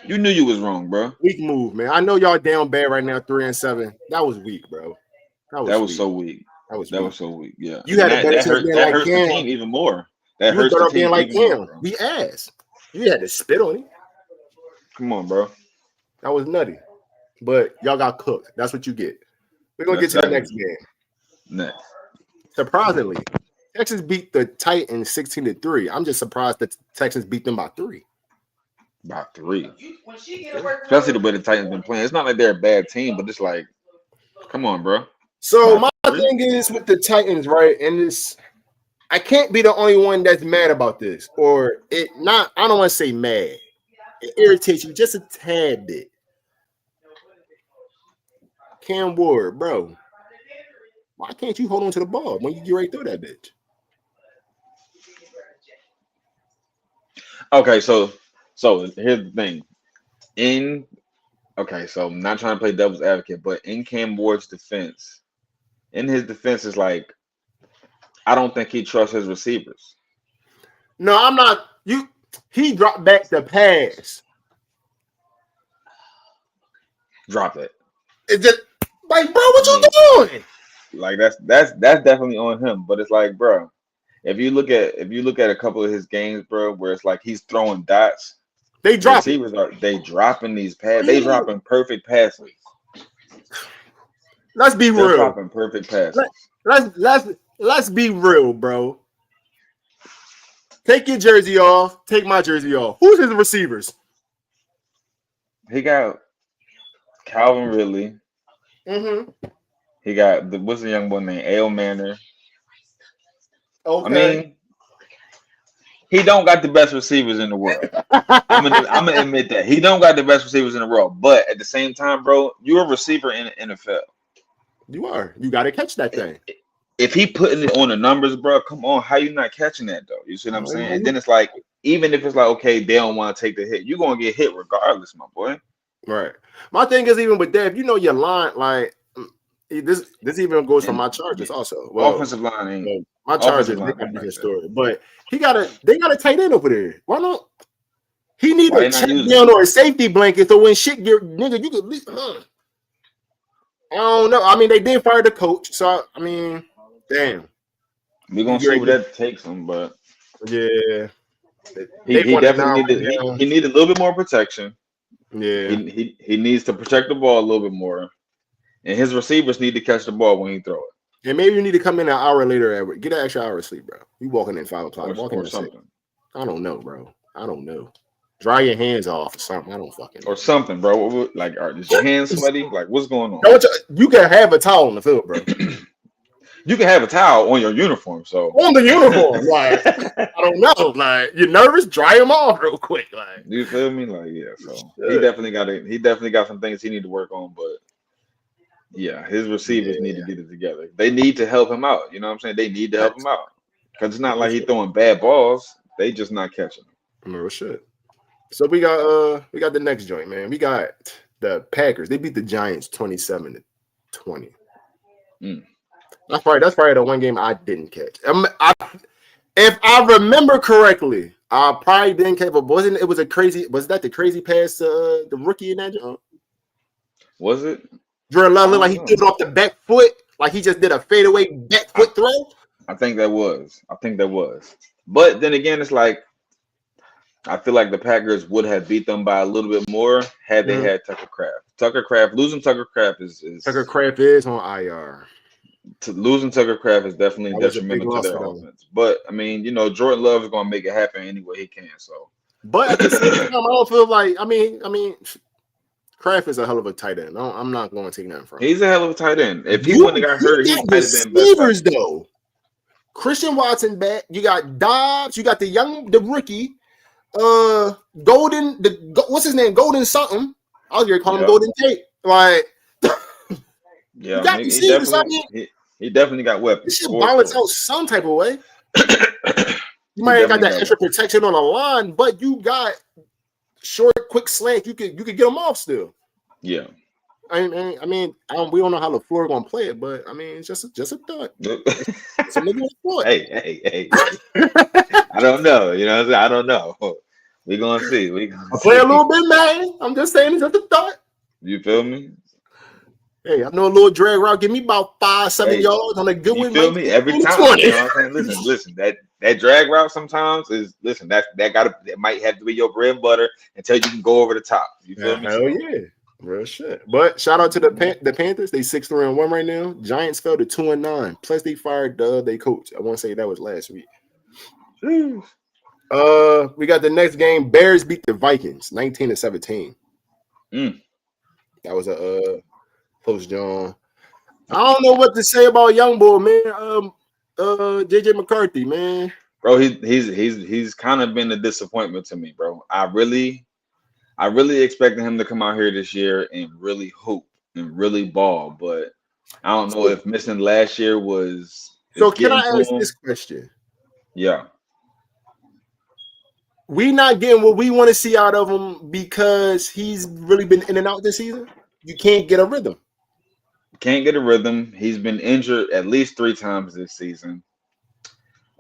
Speaker 2: You knew you was wrong, bro.
Speaker 1: Weak move, man. I know y'all down bad right now, 3-7. That was weak, bro.
Speaker 2: That was so weak. That was so weak. Yeah,
Speaker 1: you had a better chance being like
Speaker 2: hurts
Speaker 1: Cam.
Speaker 2: the team even more. That
Speaker 1: you
Speaker 2: hurts the team
Speaker 1: being like
Speaker 2: even
Speaker 1: Cam. We ass. You had to spit on him.
Speaker 2: Come on, bro.
Speaker 1: That was nutty. But y'all got cooked. That's what you get. We're gonna get to the next game.
Speaker 2: Next.
Speaker 1: Surprisingly, Texas beat the Titans 16-3. I'm just surprised that Texans beat them by 3.
Speaker 2: By 3. Especially the way the Titans been playing. It's not like they're a bad team, but it's like, come on, bro.
Speaker 1: So my thing is with the Titans, right? And this, I can't be the only one that's mad about this, or it not. I don't want to say mad. It irritates you just a tad bit. Cam Ward, bro. Why can't you hold on to the ball when you get right through that bitch?
Speaker 2: Okay, so here's the thing. So I'm not trying to play devil's advocate, but in Cam Ward's defense, is like, I don't think he trusts his receivers.
Speaker 1: No, I'm not. He dropped back the pass.
Speaker 2: Drop it.
Speaker 1: It's just like, bro, what you doing?
Speaker 2: Like that's definitely on him. But it's like, bro, if you look at a couple of his games, bro, where it's like he's throwing dots,
Speaker 1: they drop
Speaker 2: receivers dropping these passes. They dropping perfect passes.
Speaker 1: Let's be real.
Speaker 2: Dropping perfect passes.
Speaker 1: Let's be real, bro. Take your jersey off. Take my jersey off. Who's his receivers?
Speaker 2: He got Calvin Ridley.
Speaker 1: Mm-hmm.
Speaker 2: He got what's the young boy named Ale Manor.
Speaker 1: Okay.
Speaker 2: I mean, he don't got the best receivers in the world. I'm gonna admit that he don't got the best receivers in the world. But at the same time, bro, you're a receiver in the NFL.
Speaker 1: You are. You got to catch that thing.
Speaker 2: If he putting it on the numbers, bro, come on, how you not catching that though? You see what I'm saying? And then it's like, even if it's like, okay, they don't want to take the hit, you're gonna get hit regardless, my boy.
Speaker 1: Right. My thing is, even with that, if you know your line, like this even goes for my Chargers also. Well,
Speaker 2: offensive line ain't.
Speaker 1: My Chargers, they got a different story, but they got a tight end over there. Why not? He need a check down or a safety blanket so when shit get nigga, you could. I don't know. I mean, they did fire the coach, so I mean, damn.
Speaker 2: We're gonna see where that takes him, but
Speaker 1: yeah,
Speaker 2: he definitely need a little bit more protection.
Speaker 1: Yeah,
Speaker 2: he needs to protect the ball a little bit more, and his receivers need to catch the ball when he throw it.
Speaker 1: And maybe you need to come in an hour later. Get an extra hour of sleep, bro. You walking in 5 o'clock, walking in something. 6. I don't know, bro. I don't know. Dry your hands off or something. I don't fucking know.
Speaker 2: Or something, bro. Like, is your hands sweaty? Like, what's going on?
Speaker 1: You can have a towel on the field, bro.
Speaker 2: You can have a towel on your uniform. So
Speaker 1: on the uniform, like I don't know, like you're nervous, dry them off real quick, like
Speaker 2: you feel me? Like yeah. So he definitely got some things he need to work on, but yeah, his receivers need to get it together. They need to help him out. You know what I'm saying? They need to help him out because it's not like he's throwing bad balls. They just not catching them.
Speaker 1: Real shit. So we got the next joint, man. We got the Packers. They beat the Giants 27-20. That's probably the one game I didn't catch. If I remember correctly, I probably didn't catch. But was that the crazy pass to the rookie in that joint?
Speaker 2: Was it?
Speaker 1: Jordan Love looked like he threw it off the back foot, like he just did a fadeaway back foot throw.
Speaker 2: I think that was. But then again, it's like I feel like the Packers would have beat them by a little bit more had they had Tucker Kraft. Losing Tucker Kraft is
Speaker 1: Tucker Kraft is on IR.
Speaker 2: Losing Tucker Kraft is definitely detrimental to their offense. But I mean, Jordan Love is going to make it happen any way he can. So,
Speaker 1: but at the same time, I don't feel like I mean, Kraft is a hell of a tight end. I'm not going to take nothing from him.
Speaker 2: He's a hell of a tight end. If he wouldn't have got hurt, he might have been
Speaker 1: receivers though. Christian Watson back. You got Dobbs. You got the rookie. What's his name? Golden something. I was gonna call him Golden Tate. Like,
Speaker 2: yeah, he definitely got weapons.
Speaker 1: He should balance out some type of way. You might have got that extra protection on the line, but you got short, quick slant. You could get them off still.
Speaker 2: Yeah.
Speaker 1: I mean, we don't know how LaFleur gonna play it, but I mean, it's just a thought. It's a thought.
Speaker 2: Hey. I don't know. I don't know. We gonna see.
Speaker 1: I play a little bit, man. I'm just saying it's just a thought.
Speaker 2: You feel me?
Speaker 1: Hey, I know a little drag route. Give me about 5-7 yards on a good one.
Speaker 2: You feel me? Every time.
Speaker 1: 20.
Speaker 2: You know what I'm saying? Listen. That drag route sometimes is that might have to be your bread and butter until you can go over the top. You feel me?
Speaker 1: Hell yeah. Real shit. But shout out to the Panthers. They 6-3-1 right now. Giants fell to 2-9. Plus they fired they coach. I want to say that was last week. We got the next game. Bears beat the Vikings 19-17. That was a close John. I don't know what to say about young boy, man. JJ McCarthy, man.
Speaker 2: Bro, he's kind of been a disappointment to me, bro. I really expected him to come out here this year and really hoop and really ball, but I don't know if missing last year was.
Speaker 1: So can I ask this question?
Speaker 2: Yeah.
Speaker 1: We not getting what we want to see out of him because he's really been in and out this season. You can't get a rhythm.
Speaker 2: Can't get a rhythm. He's been injured at least 3 times this season.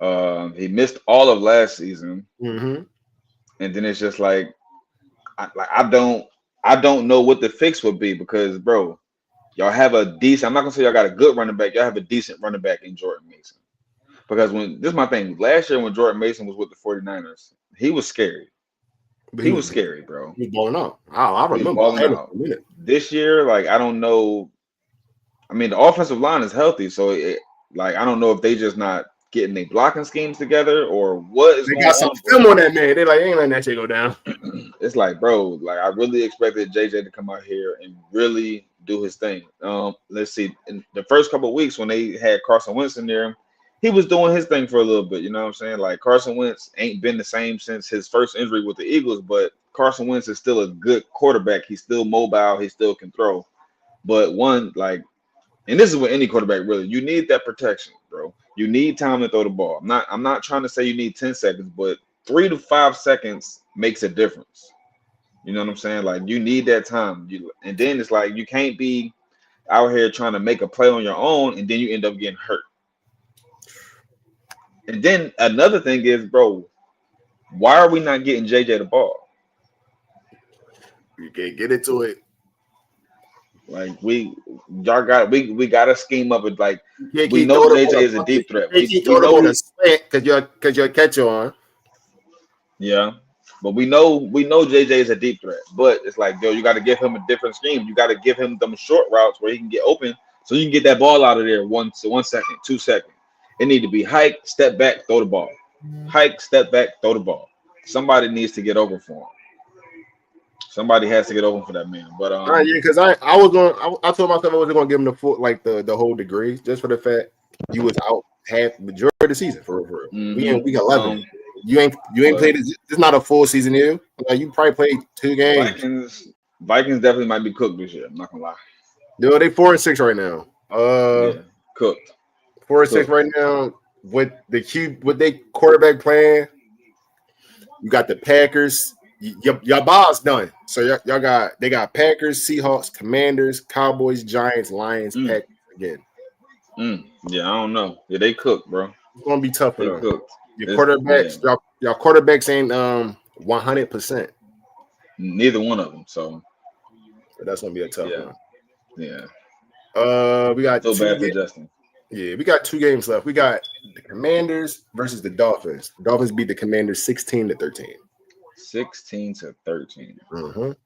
Speaker 2: He missed all of last season, and then it's just like, I don't know what the fix would be because, bro, y'all have a decent. I'm not gonna say y'all got a good running back. Y'all have a decent running back in Jordan Mason. Because this is my thing. Last year when Jordan Mason was with the 49ers, he was scary. He was scary, bro.
Speaker 1: He was balling out. I remember.
Speaker 2: Balling out. This year, like, I don't know. I mean, the offensive line is healthy, so I don't know if they just not getting their blocking schemes together or what is going on. They got some
Speaker 1: film on that man. They ain't letting that shit go down.
Speaker 2: It's like, bro, I really expected JJ to come out here and really do his thing. Let's see. In the first couple of weeks when they had Carson Wentz in there, he was doing his thing for a little bit. You know what I'm saying? Like, Carson Wentz ain't been the same since his first injury with the Eagles, but Carson Wentz is still a good quarterback. He's still mobile. He still can throw. But and this is with any quarterback, really. You need that protection, bro. You need time to throw the ball. I'm not trying to say you need 10 seconds, but 3 to 5 seconds makes a difference. You know what I'm saying? Like, you need that time. And then it's like you can't be out here trying to make a play on your own, and then you end up getting hurt. And then another thing is, bro, why are we not getting JJ the ball?
Speaker 1: You can't get into it.
Speaker 2: Like, we got a scheme of it. Like, we know JJ is a deep threat. We know
Speaker 1: because you're a catcher on.
Speaker 2: Yeah, but we know JJ is a deep threat. But it's like, yo, you got to give him a different scheme. You got to give him them short routes where he can get open, so you can get that ball out of there 1 second, 2 seconds. It need to be hike, step back, throw the ball. Hike, step back, throw the ball. Somebody needs to get over for him. Somebody has to get over for that man. But
Speaker 1: because I told myself I wasn't gonna give him the whole degree just for the fact you was out half majority of the season for real. We in week 11. You ain't played this. This is not a full season here. Like, you probably played 2 games.
Speaker 2: Vikings definitely might be cooked this year. I'm not gonna lie.
Speaker 1: Yo, they 4-6 right now.
Speaker 2: Cooked.
Speaker 1: 4-6 right now with their quarterback playing. You got the Packers. Your boss done. So they got Packers, Seahawks, Commanders, Cowboys, Giants, Lions, Packers again.
Speaker 2: Yeah, I don't know. Yeah, they cooked, bro.
Speaker 1: It's gonna be tough for them. Cooked. Your quarterbacks, your quarterbacks ain't 100%.
Speaker 2: Neither one of them. So
Speaker 1: that's gonna be a tough one.
Speaker 2: Yeah.
Speaker 1: We got
Speaker 2: so bad for Justin.
Speaker 1: Yeah, we got 2 games left. We got the Commanders versus the Dolphins. The Dolphins beat the Commanders 16-13.
Speaker 2: 16-13.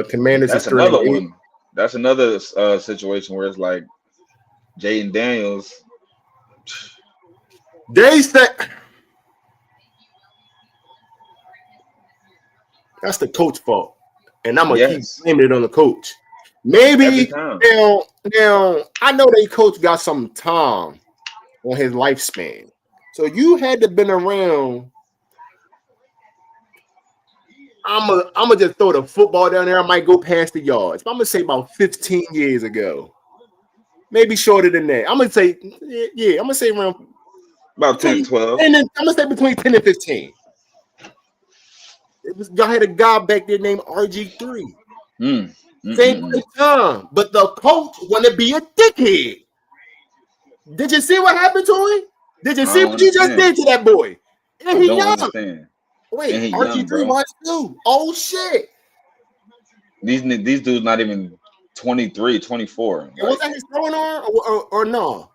Speaker 1: Commanders.
Speaker 2: That's another one. That's another situation where it's like Jaden Daniels.
Speaker 1: They said that's the coach's fault, and I'm gonna keep blaming it on the coach. Maybe now I know they coach got some time on his lifespan, so you had to been around. I'm gonna just throw the football down there. I might go past the yards. But I'm gonna say about 15 years ago, maybe shorter than that. I'm gonna say I'm gonna say around
Speaker 2: about 10, 12,
Speaker 1: and then I'm gonna say between 10 and 15. Y'all had a guy back there named RG3. Same time, but the coach want to be a dickhead. Did you see what happened to him? Did you see what you just did to that boy? And he young. Wait, RG3 watched too. Oh shit.
Speaker 2: These dudes not even 23, 24.
Speaker 1: Like, was that his throwing arm or no?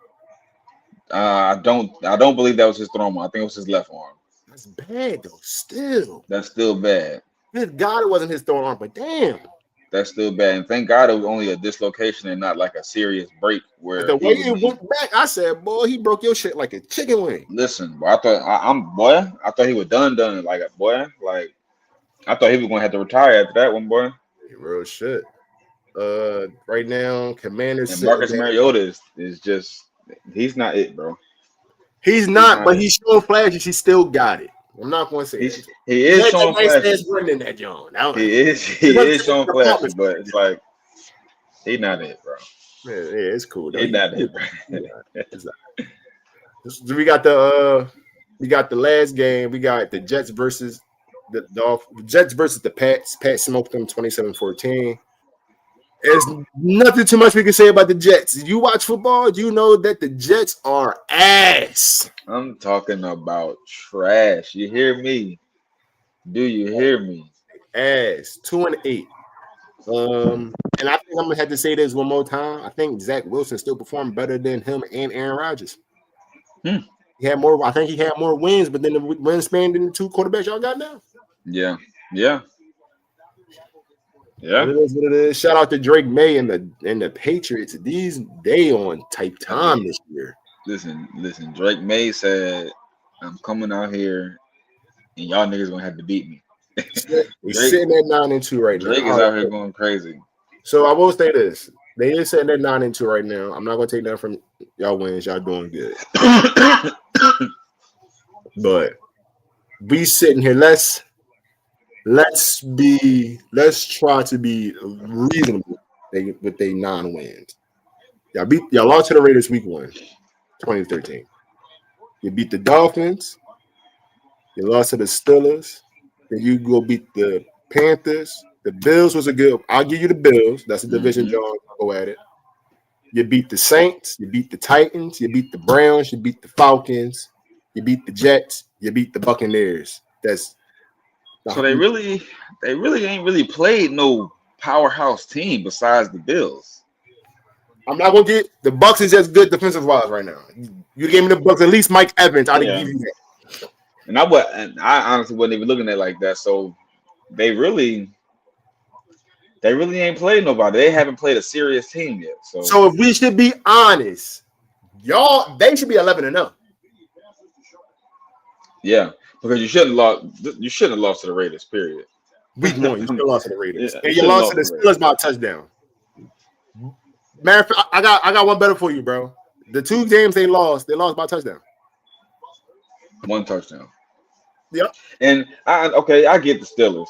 Speaker 2: I don't believe that was his throwing arm. I think it was his left arm.
Speaker 1: That's bad though. Still.
Speaker 2: That's still bad.
Speaker 1: Good God, it wasn't his throwing arm, but damn.
Speaker 2: That's still bad. And thank God it was only a dislocation and not like a serious break. Where
Speaker 1: the way it went back, I said, boy, he broke your shit like a chicken wing.
Speaker 2: Listen, boy, I thought he was done. Like a boy, like I thought he was gonna have to retire after that one, boy.
Speaker 1: Real shit. Right now, Commanders
Speaker 2: and Marcus Mariota is just he's not it, bro.
Speaker 1: He's not, but he's showing flashes. He still got it. I'm not going to say
Speaker 2: he is showing flashes.
Speaker 1: Running that John.
Speaker 2: He is showing flashes, but it's like he's not it, bro.
Speaker 1: Yeah, it's cool.
Speaker 2: He's not it, bro.
Speaker 1: We got the last game. We got the Jets versus the Pats. Pats smoked them 27-14. There's nothing too much we can say about the Jets. You watch football, you know that the Jets are ass.
Speaker 2: I'm talking about trash. You hear me? Do you hear me?
Speaker 1: Ass. 2-8. And I think I'm gonna have to say this one more time. I think Zach Wilson still performed better than him and Aaron Rodgers. He had more. I think he had more wins, but then the win span than the two quarterbacks y'all got now.
Speaker 2: Yeah.
Speaker 1: It is what it is. Shout out to Drake May and the Patriots. They on tight time this year.
Speaker 2: Listen. Drake May said, "I'm coming out here, and y'all niggas gonna have to beat me."
Speaker 1: He's sitting at 9-2 right now.
Speaker 2: Drake is out here going crazy.
Speaker 1: So I will say this: they is sitting at 9-2 right now. I'm not gonna take that from y'all wins. Y'all doing good, but we sitting here. Let's try to be reasonable with their non-wins. Y'all lost to the Raiders week 1, 2013. You beat the Dolphins. You lost to the Steelers. Then you go beat the Panthers. The Bills was a good. I'll give you the Bills. That's a division, John. I'll go at it. You beat the Saints. You beat the Titans. You beat the Browns. You beat the Falcons. You beat the Jets. You beat the Buccaneers.
Speaker 2: So they really ain't really played no powerhouse team besides the Bills.
Speaker 1: I'm not gonna get the Bucs is just good defensive wise right now. You gave me the Bucs, at least Mike Evans. I'd give you that.
Speaker 2: And I honestly wasn't even looking at it like that. So they really ain't played nobody. They haven't played a serious team yet.
Speaker 1: So if we should be honest, they should be 11-0.
Speaker 2: Yeah. Because you shouldn't have lost to the Raiders, period.
Speaker 1: Week 1, you still lost to the Raiders. Yeah, and you lost to the Steelers by a touchdown. Matter of fact, I got one better for you, bro. The 2 games they lost by a touchdown.
Speaker 2: 1 touchdown.
Speaker 1: Yep.
Speaker 2: And I get the Steelers.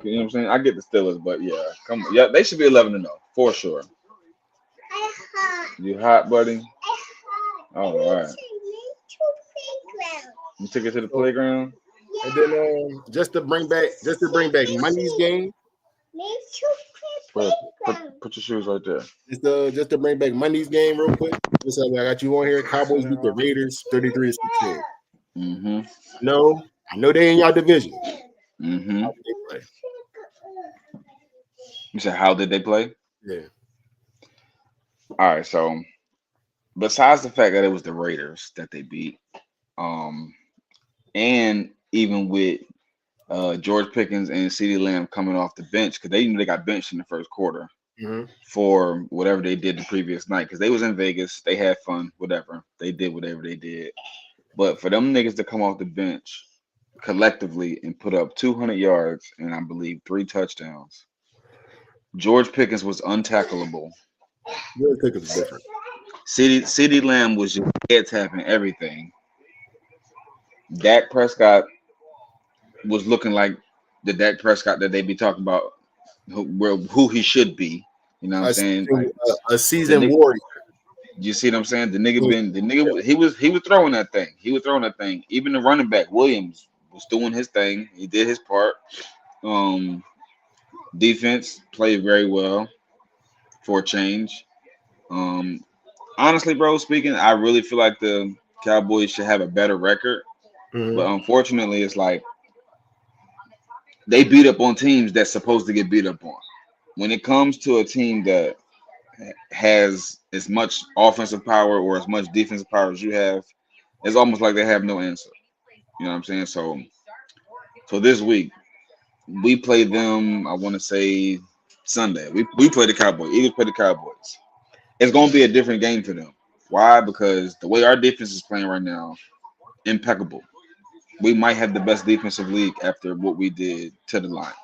Speaker 2: You know what I'm saying? I get the Steelers, but yeah, come on. Yeah, they should be 11-0 for sure. You hot, buddy? All right. You took it to the playground,
Speaker 1: and then just to bring back Monday's game.
Speaker 2: Put your shoes right there.
Speaker 1: Just to bring back Monday's game real quick. I got you on here. Cowboys beat the Raiders 33-16. No, I know they in y'all division.
Speaker 2: How did they play? You said how did they play?
Speaker 1: Yeah.
Speaker 2: All right. So besides the fact that it was the Raiders that they beat, and even with George Pickens and CeeDee Lamb coming off the bench, because they got benched in the first quarter for whatever they did the previous night, because they was in Vegas, they had fun, whatever. They did whatever they did. But for them niggas to come off the bench collectively and put up 200 yards and I believe 3 touchdowns, George Pickens was untackleable.
Speaker 1: George Pickens is different.
Speaker 2: CeeDee Lamb was just head tapping everything. Dak Prescott was looking like the Dak Prescott that they be talking about, who he should be. You know what I'm saying?
Speaker 1: A seasoned warrior.
Speaker 2: You see what I'm saying? The nigga he was throwing that thing. Even the running back Williams was doing his thing. He did his part. Defense played very well for a change. Honestly, bro, speaking, I really feel like the Cowboys should have a better record. But unfortunately, it's like they beat up on teams that's supposed to get beat up on. When it comes to a team that has as much offensive power or as much defensive power as you have, it's almost like they have no answer. You know what I'm saying? So this week we played them. I want to say Sunday. We played the Cowboys. Eagles played the Cowboys. It's gonna be a different game for them. Why? Because the way our defense is playing right now, impeccable. We might have the best defensive league after what we did to the Lions.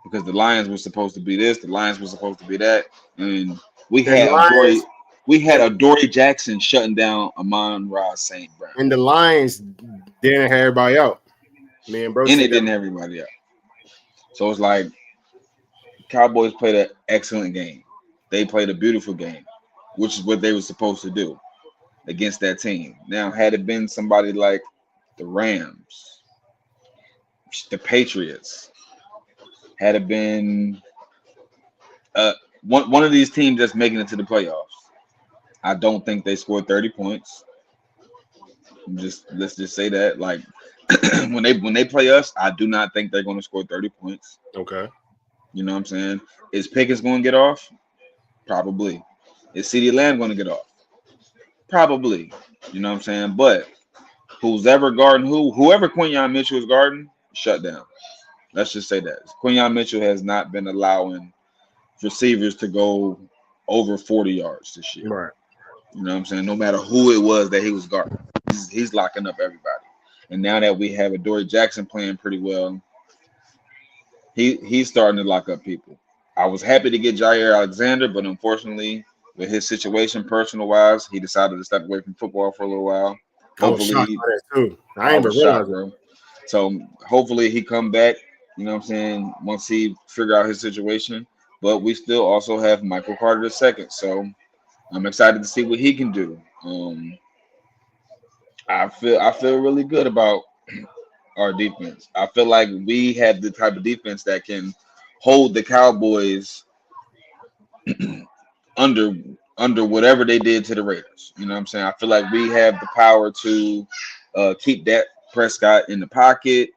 Speaker 2: Because the Lions were supposed to be this, the Lions were supposed to be that, and we
Speaker 1: And
Speaker 2: had
Speaker 1: Lions,
Speaker 2: Dory Jackson shutting down Amon-Ra St. Brown.
Speaker 1: And the Lions didn't have everybody out. Man, bro,
Speaker 2: And it didn't have everybody out. So it's like Cowboys played an excellent game. They played a beautiful game, which is what they were supposed to do against that team. Now, had it been somebody like the Rams, the Patriots, had it been one of these teams that's making it to the playoffs, I don't think they scored 30 points. Let's just say that. Like when they play us, I do not think they're going to score 30 points.
Speaker 1: Okay.
Speaker 2: You know what I'm saying? Is Pickens going to get off? Probably. Is CeeDee Lamb going to get off? Probably. You know what I'm saying? But who's ever guarding whoever Quinyon Mitchell is guarding, shut down. Let's just say that. Quinyon Mitchell has not been allowing receivers to go over 40 yards this year.
Speaker 1: Right.
Speaker 2: You know what I'm saying? No matter who it was that he was guarding, he's locking up everybody. And now that we have a Dory Jackson playing pretty well, he's starting to lock up people. I was happy to get Jair Alexander, but unfortunately, with his situation personal-wise, he decided to step away from football for a little while. Hopefully,
Speaker 1: I ain't even realized,
Speaker 2: bro. So hopefully he come back. You know what I'm saying? Once he figure out his situation, but we still also have Michael Carter II. So I'm excited to see what he can do. I feel really good about our defense. I feel like we have the type of defense that can hold the Cowboys under whatever they did to the Raiders. You know what I'm saying? I feel like we have the power to keep Dak Prescott in the pocket.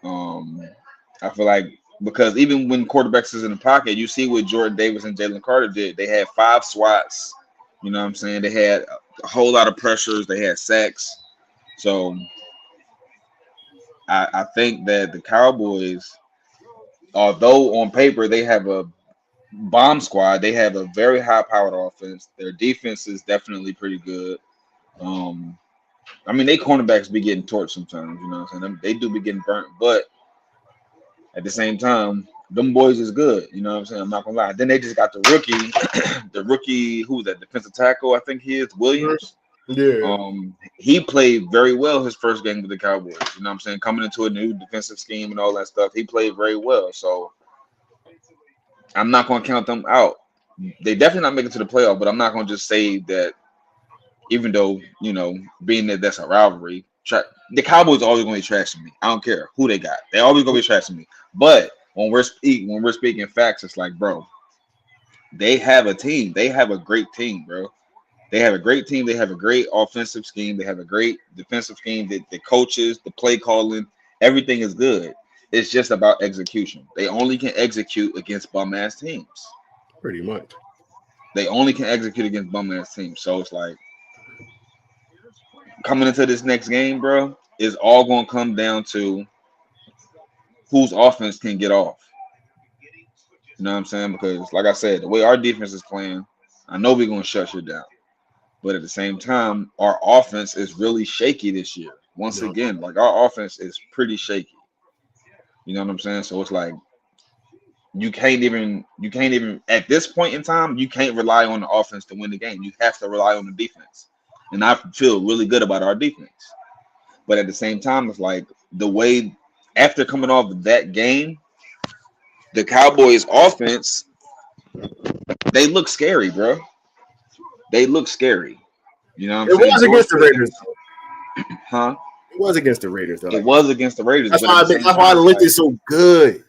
Speaker 2: I feel like because even when quarterbacks is in the pocket, you see what Jordan Davis and Jalen Carter did. They had 5 swats. You know what I'm saying? They had a whole lot of pressures. They had sacks. So I think that the Cowboys, although on paper they have a bomb squad, they have a very high-powered offense. Their defense is definitely pretty good. I mean, they cornerbacks be getting torched sometimes. You know what I'm saying? They do be getting burnt, but at the same time, them boys is good. You know what I'm saying? I'm not gonna lie. Then they just got the rookie, who's that? Defensive tackle, I think he is, Williams.
Speaker 1: Yeah.
Speaker 2: He played very well his first game with the Cowboys. You know what I'm saying? Coming into a new defensive scheme and all that stuff, he played very well. So I'm not gonna count them out. They definitely not making it to the playoff, but I'm not gonna just say that. Even though, you know, being that that's a rivalry, the Cowboys are always going to be trashing me. I don't care who they got; they always going to be trashing me. But when we're speaking facts, it's like, bro, they have a team. They have a great team, bro. They have a great team. They have a great offensive scheme. They have a great defensive scheme. The coaches, the play calling, everything is good. It's just about execution. They only can execute against bum ass teams.
Speaker 1: Pretty much.
Speaker 2: They only can execute against bum ass teams. So it's like, coming into this next game, bro, is all going to come down to whose offense can get off. You know what I'm saying? Because, like I said, the way our defense is playing, I know we're going to shut you down. But at the same time, our offense is really shaky this year. Once again, like our offense is pretty shaky. You know what I'm saying? So it's like you can't even at this point in time, you can't rely on the offense to win the game. You have to rely on the defense. And I feel really good about our defense. But at the same time, it's like the way after coming off that game, the Cowboys offense, they look scary, bro. They look scary. You know what I'm saying?
Speaker 1: It was against the Raiders.
Speaker 2: Huh?
Speaker 1: It was against the Raiders, though.
Speaker 2: It was against the Raiders.
Speaker 1: That's why I looked it so good.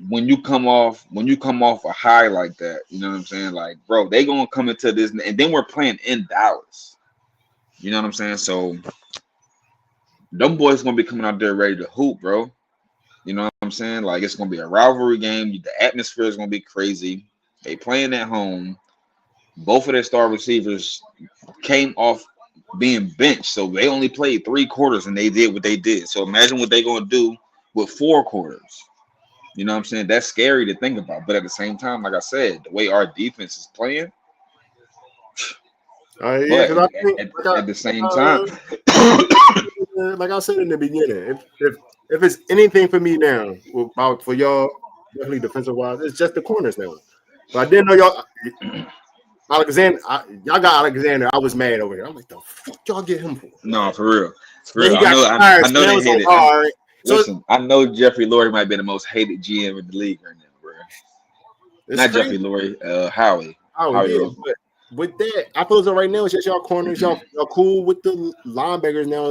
Speaker 2: When you come off a high like that, you know what I'm saying? Like, bro, they gonna come into this, and then we're playing in Dallas. You know what I'm saying? So them boys gonna be coming out there ready to hoop, bro. You know what I'm I'm saying? Like, it's gonna be a rivalry game. The atmosphere is gonna be crazy. They playing at home. Both of their star receivers came off being benched, so they only played 3 quarters and they did what they did. So imagine what they're gonna do with 4 quarters. You know what I'm saying? That's scary to think about. But at the same time, like I said, the way our defense is playing.
Speaker 1: Yeah,
Speaker 2: but at the same time,
Speaker 1: like I said in the beginning, if it's anything for me now, for y'all, definitely defensive wise, it's just the corners now. But I didn't know y'all. Alexander, y'all got Alexander. I was mad over here. I'm like, the fuck y'all get him for?
Speaker 2: No, for real. For real. I know they hate it. Listen, I know Jeffrey Lurie might be the most hated GM in the league right now, bro. Not crazy. Jeffrey Lurie, Howie.
Speaker 1: Yeah, but with that, I feel as though right now it's just y'all corners. Y'all cool with the linebackers now.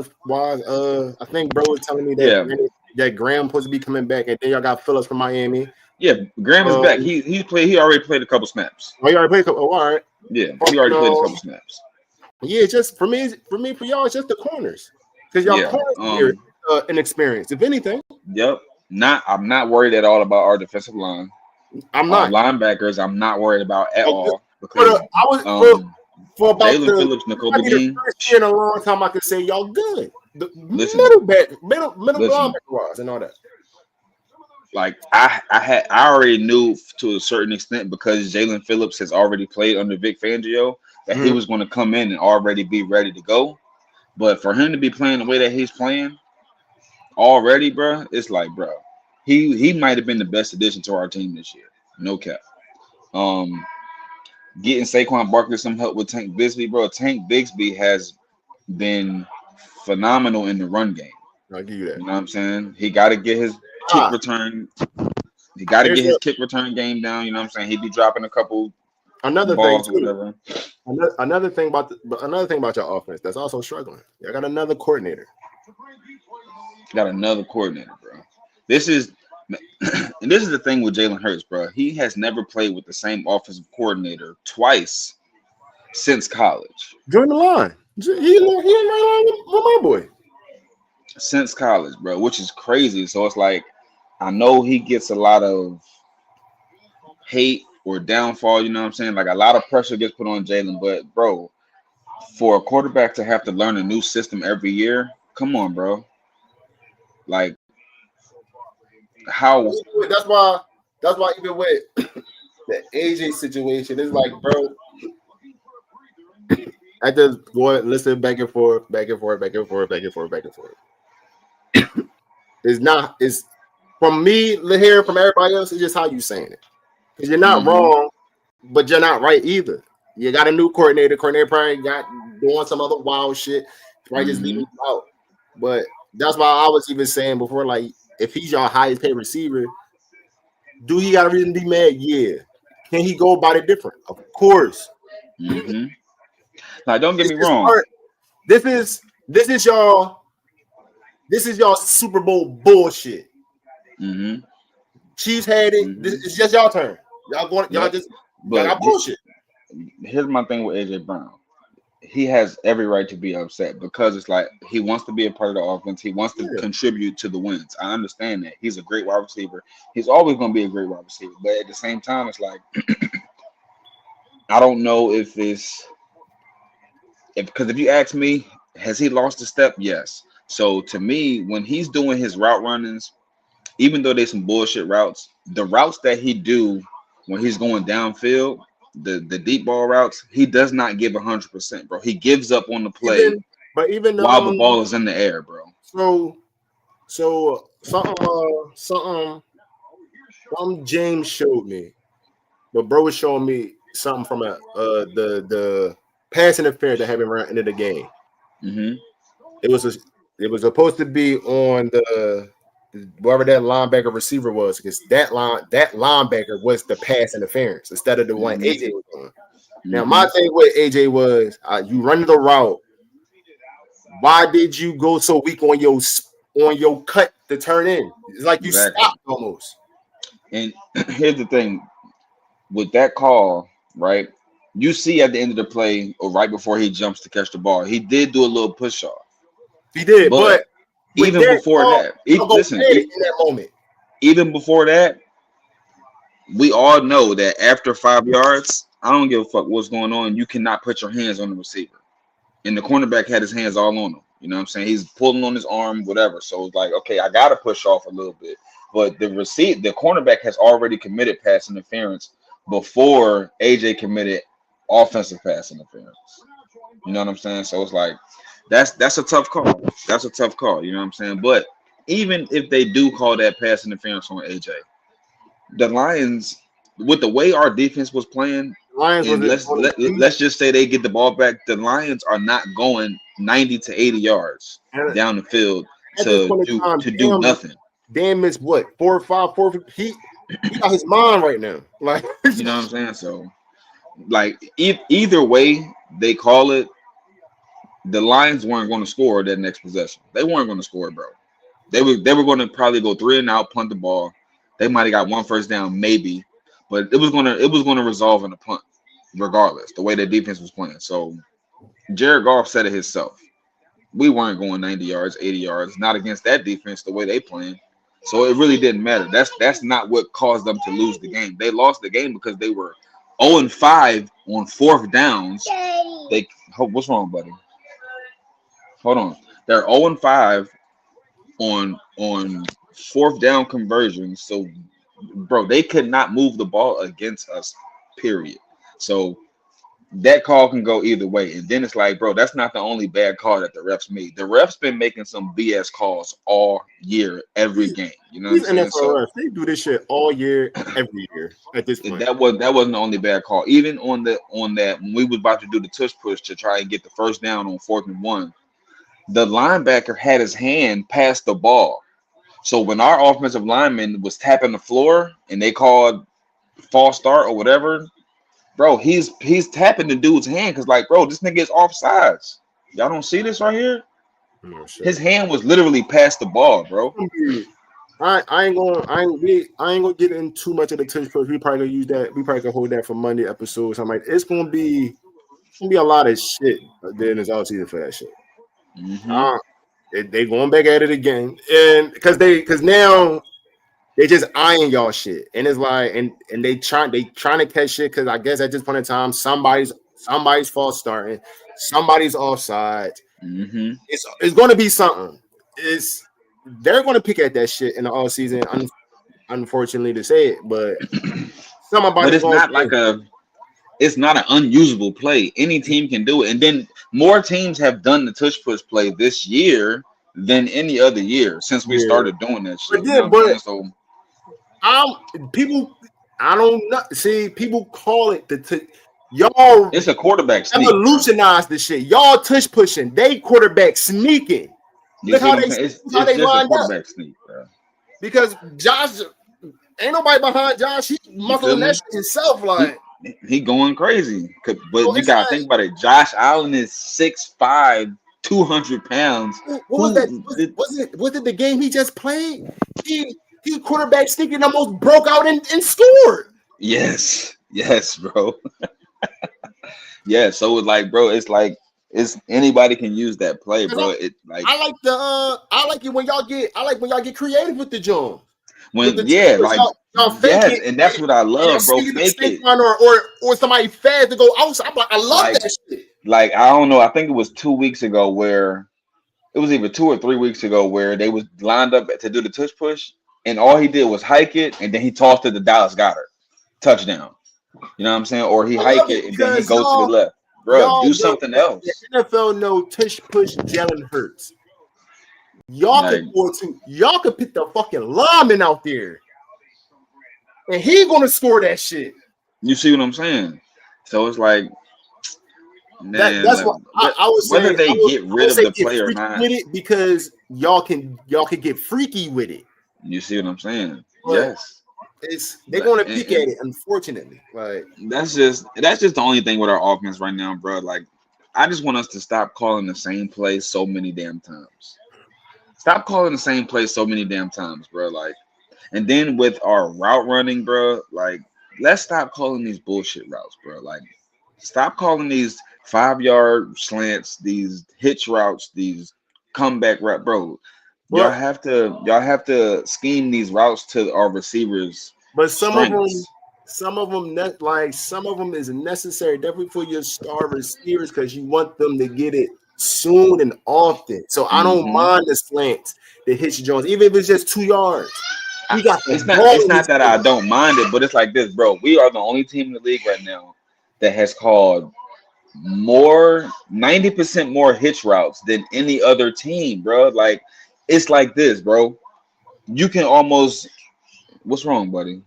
Speaker 1: I think bro was telling me that that Graham supposed to be coming back, and then y'all got Phillips from Miami.
Speaker 2: Yeah, Graham is back. He already played a couple snaps.
Speaker 1: Oh, he already played a couple. Oh, all right.
Speaker 2: Yeah, he already played a couple snaps.
Speaker 1: Yeah, just for me, for y'all, it's just the corners because y'all corners are inexperienced, if anything.
Speaker 2: Yep. I'm not worried at all about our defensive line.
Speaker 1: I'm not
Speaker 2: linebackers. I'm not worried about at all because
Speaker 1: I was for about
Speaker 2: Jalen Phillips, Nicole Bean.
Speaker 1: First year in a long time, I could say y'all good. The middle linebacker wise and all that.
Speaker 2: Like I already knew to a certain extent because Jalen Phillips has already played under Vic Fangio that he was going to come in and already be ready to go. But for him to be playing the way that he's playing already, bro, it's like, bro, he might have been the best addition to our team this year. No cap. Getting Saquon Barkley some help with Tank Bigsby, bro. Tank Bigsby has been phenomenal in the run game.
Speaker 1: I'll give you that.
Speaker 2: You know what I'm saying? He got to get his kick return. He got to get his kick return game down. You know what I'm saying? He'd be dropping a couple balls or whatever.
Speaker 1: Another thing about your offense that's also struggling. I got another coordinator.
Speaker 2: Got another coordinator, bro. This is the thing with Jalen Hurts, bro. He has never played with the same offensive coordinator twice since college.
Speaker 1: Join the line. He in my line with my boy.
Speaker 2: Since college, bro, which is crazy. So it's like, I know he gets a lot of hate or downfall, you know what I'm saying? Like a lot of pressure gets put on Jalen, but bro, for a quarterback to have to learn a new system every year, come on, bro. Like how
Speaker 1: that's why even with the AJ situation, it's like, bro, I just go and listen back and forth. It's from me, here from everybody else, it's just how you saying it. Because you're not wrong, but you're not right either. You got a new coordinator. Coordinator probably got doing some other wild shit. Right, just leaving out. But that's why I was even saying before, like, if he's your highest paid receiver, do he got a reason to be mad? Yeah. Can he go about it different? Of course.
Speaker 2: Now, don't get me wrong.
Speaker 1: This is y'all Super Bowl bullshit. Chiefs had it. It's just y'all turn. Y'all got bullshit.
Speaker 2: Here's my thing with AJ Brown. He has every right to be upset because it's like he wants to be a part of the offense. He wants to contribute to the wins. I understand that. He's a great wide receiver. He's always going to be a great wide receiver. But at the same time, it's like I don't know because if you ask me, has he lost a step? Yes. So to me, when he's doing his route runnings, even though there's some bullshit routes, the routes that he do when he's going downfield, the deep ball routes, he does not give 100%, bro. He gives up on the play,
Speaker 1: even
Speaker 2: while the ball is in the air, bro.
Speaker 1: So something James showed me, but bro was showing me something from the pass interference that happened right into the game. It was supposed to be on the whoever that linebacker receiver was, because that linebacker was the pass interference instead of the one AJ was on. Now my thing with AJ was you run the route. Why did you go so weak on your cut to turn in? It's like you stopped almost.
Speaker 2: And here's the thing with that call, right? You see at the end of the play or right before he jumps to catch the ball, he did do a little push off.
Speaker 1: He did, but
Speaker 2: even before that,
Speaker 1: listen, in that moment,
Speaker 2: even before that, we all know that after 5 yards, I don't give a fuck what's going on. You cannot put your hands on the receiver. And the cornerback had his hands all on him. You know what I'm saying? He's pulling on his arm, whatever. So it's like, okay, I got to push off a little bit. But the cornerback has already committed pass interference before AJ committed offensive pass interference. You know what I'm saying? So it's like, that's a tough call. That's a tough call. You know what I'm saying? But even if they do call that pass interference on AJ, the Lions, with the way our defense was playing, and let's just say they get the ball back, the Lions are not going 90 to 80 yards down the field to do nothing.
Speaker 1: Dan missed what, 4 or 5, 4. He got his mind right now. Like,
Speaker 2: you know what I'm saying? So, like, either way they call it, the Lions weren't going to score that next possession. They weren't going to score, bro. They were going to probably go 3 and out, punt the ball. They might have got 1 first down, maybe, but it was gonna resolve in a punt, regardless. The way the defense was playing. So Jared Goff said it himself. We weren't going 90 yards, 80 yards, not against that defense. The way they playing, so it really didn't matter. That's not what caused them to lose the game. They lost the game because they were 0-5 on 4th downs. What's wrong, buddy? Hold on. They're 0-5 on 4th down conversions. So, bro, they could not move the ball against us, period. So that call can go either way. And then it's like, bro, that's not the only bad call that the refs made. The refs been making some BS calls all year, every game. You know what I'm saying? So
Speaker 1: they do this shit all year, every year at this point.
Speaker 2: That wasn't the only bad call. Even on that when we was about to do the tush push to try and get the first down on 4th and 1, the linebacker had his hand past the ball. So when our offensive lineman was tapping the floor and they called false start or whatever, bro, he's tapping the dude's hand because, like, bro, this nigga is offsides. Y'all don't see this right here? No, sure. His hand was literally past the ball, bro.
Speaker 1: I ain't gonna get in too much of the touch push. We probably gonna use that. We probably gonna hold that for Monday episode. So I'm like, it's gonna be a lot of shit then this offseason for that shit. Mm-hmm. They going back at it again, and because now they just eyeing y'all shit, and it's like, and they trying to catch shit because I guess at this point in time somebody's false starting, somebody's offside.
Speaker 2: Mm-hmm.
Speaker 1: It's going to be something. They're going to pick at that shit in the all season. Unfortunately to say it, but
Speaker 2: it's not like it's not an unusable play. Any team can do it. And then more teams have done the tush push play this year than any other year since we started doing that shit.
Speaker 1: People, I don't know. See, people call it y'all.
Speaker 2: It's a quarterback sneak.
Speaker 1: Evolutionize the shit. Y'all tush pushing. They quarterback sneaking. Look how they lined up. Sneak, bro. Because Josh, ain't nobody behind Josh. He muscling that shit himself. Like,
Speaker 2: he going crazy. But you gotta think about it. Josh Allen is 6'5", 200 pounds.
Speaker 1: What was that? Was it the game he just played? He quarterback sneaking almost broke out and scored.
Speaker 2: Yes, bro. Yeah, so it's like, bro, it's anybody can use that play, bro.
Speaker 1: I like it when y'all get creative with the Jones.
Speaker 2: Y'all fake it, and that's what I love, bro. Fake it,
Speaker 1: or somebody fast to go outside. I'm like, I love that shit.
Speaker 2: Like, I don't know. I think it was 2 weeks ago where it was either 2 or 3 weeks ago where they was lined up to do the tush push, and all he did was hike it, and then he tossed it to Dallas Goedert, touchdown. You know what I'm saying? Or he hike it and then he goes to the left. Bro, do something else.
Speaker 1: The NFL know tush push Jalen Hurts. Y'all could pick the fucking lineman out there, and he gonna score that shit.
Speaker 2: You see what I'm saying? So it's like, man,
Speaker 1: that's what I was saying.
Speaker 2: Whether they get rid of the play or not,
Speaker 1: with it because y'all can get freaky with it.
Speaker 2: You see what I'm saying?
Speaker 1: But yes. They're gonna pick at it, unfortunately. Like,
Speaker 2: that's just the only thing with our offense right now, bro. Like, I just want us to stop calling the same play so many damn times. Stop calling the same play so many damn times, bro. Like, and then with our route running, bro, like, let's stop calling these bullshit routes, bro. Like, stop calling these 5-yard slants, these hitch routes, these comeback route, bro. y'all have to scheme these routes to our receivers.
Speaker 1: But some of them is necessary definitely for your star receivers because you want them to get it soon and often. So I don't mind the slants, the hitch joints, even if it's just 2 yards.
Speaker 2: It's not that I don't mind it, but it's like this, bro. We are the only team in the league right now that has called 90% more hitch routes than any other team, bro. Like, it's like this, bro. You can almost, what's wrong, buddy?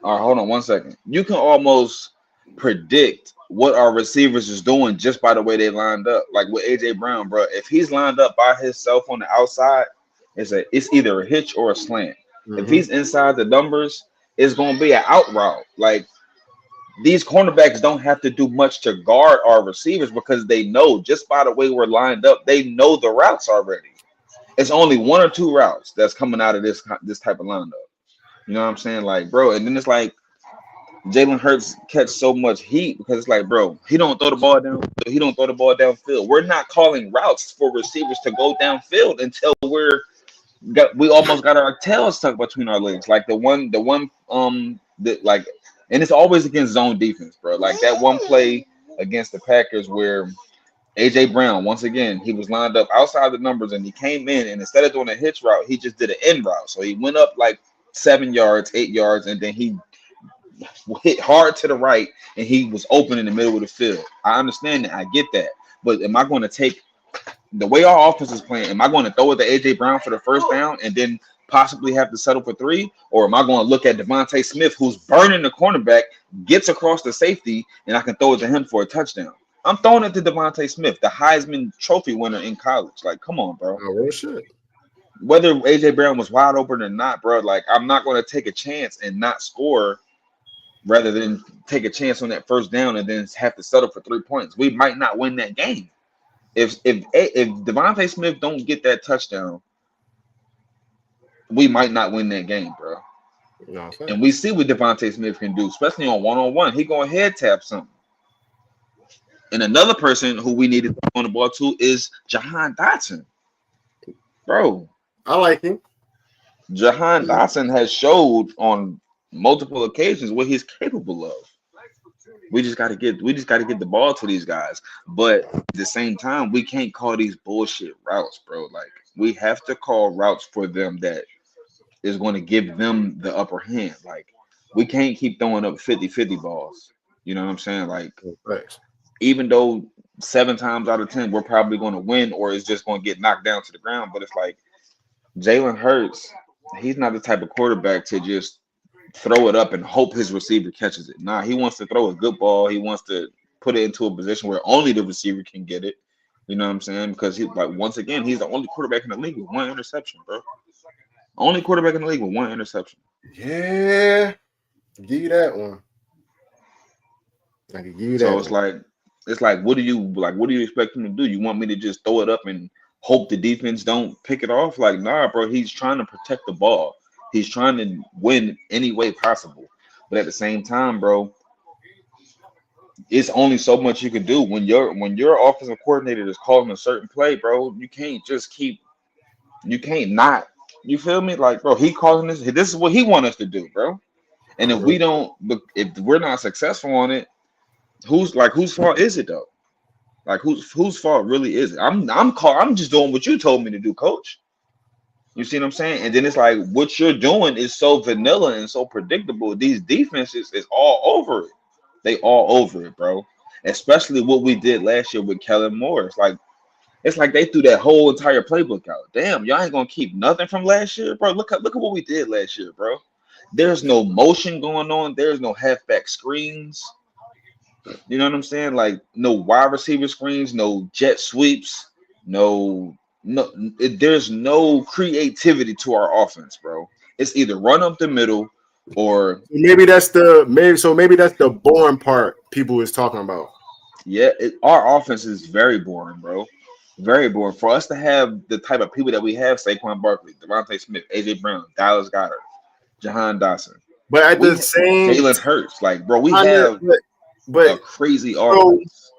Speaker 2: All right, hold on 1 second. You can almost predict what our receivers is doing just by the way they lined up. Like with AJ Brown, bro. If he's lined up by himself on the outside, it's either a hitch or a slant. If he's inside the numbers, it's gonna be an out route. Like, these cornerbacks don't have to do much to guard our receivers because they know just by the way we're lined up, they know the routes already. It's only 1 or 2 routes that's coming out of this type of lineup. You know what I'm saying? Like, bro, and then it's like Jalen Hurts catch so much heat because it's like, bro, he don't throw the ball downfield. We're not calling routes for receivers to go downfield until we almost got our tails stuck between our legs. Like and it's always against zone defense, bro. Like that one play against the Packers where AJ Brown, once again, he was lined up outside the numbers and he came in, and instead of doing a hitch route, he just did an end route. So he went up like 7 yards, 8 yards, and then he hit hard to the right and he was open in the middle of the field. I understand that. I get that. But am I going to take the way our offense is playing? Am I going to throw it to AJ Brown for the first down and then possibly have to settle for 3? Or am I going to look at Devontae Smith, who's burning the cornerback, gets across the safety, and I can throw it to him for a touchdown? I'm throwing it to Devontae Smith, the Heisman Trophy winner in college. Like, come on, bro.
Speaker 1: Oh, shit.
Speaker 2: Whether AJ Brown was wide open or not, bro, like, I'm not going to take a chance and not score rather than take a chance on that first down and then have to settle for 3 points. We might not win that game. If Devontae Smith don't get that touchdown, we might not win that game, bro. No, and we see what Devontae Smith can do, especially on one-on-one. He going head tap something. And another person who we need to throw on the ball to is Jahan Dotson. Bro,
Speaker 1: I like him.
Speaker 2: Jahan Dotson has showed on multiple occasions what he's capable of. We just got to get the ball to these guys. But at the same time, we can't call these bullshit routes, bro. Like, we have to call routes for them that is going to give them the upper hand. Like, we can't keep throwing up 50-50 balls. You know what I'm saying? Like, even though 7 times out of 10 we're probably going to win, or it's just going to get knocked down to the ground, but it's like Jalen Hurts, he's not the type of quarterback to just throw it up and hope his receiver catches it. Nah, he wants to throw a good ball. He wants to put it into a position where only the receiver can get it. You know what I'm saying? Because he's like, once again, he's the only quarterback in the league with 1 interception, bro. Only quarterback in the league with 1 interception.
Speaker 1: Yeah, give you that one. I can give you that.
Speaker 2: So it's like, what do you expect him to do? You want me to just throw it up and hope the defense don't pick it off? Like, nah, bro. He's trying to protect the ball. He's trying to win any way possible. But at the same time, bro, it's only so much you can do when your offensive coordinator is calling a certain play, bro. You can't not. You feel me? Like, bro, he calling this. This is what he wants us to do, bro. And if we're not successful on it, whose fault is it though? Like, whose fault really is it? I'm just doing what you told me to do, coach. You see what I'm saying? And then it's like, what you're doing is so vanilla and so predictable. These defenses is all over it. They all over it, bro. Especially what we did last year with Kellen Moore. It's like they threw that whole entire playbook out. Damn, y'all ain't gonna keep nothing from last year, bro. Look at what we did last year, bro. There's no motion going on. There's no halfback screens. You know what I'm saying? Like, no wide receiver screens, no jet sweeps, there's no creativity to our offense, bro. It's either run up the middle or
Speaker 1: maybe that's the boring part people is talking about.
Speaker 2: Yeah, our offense is very boring, bro. Very boring. For us to have the type of people that we have, Saquon Barkley, Devontae Smith, AJ Brown, Dallas Goedert, Jahan Dotson.
Speaker 1: But at the same
Speaker 2: Jalen Hurts, like, bro, we have a crazy offense.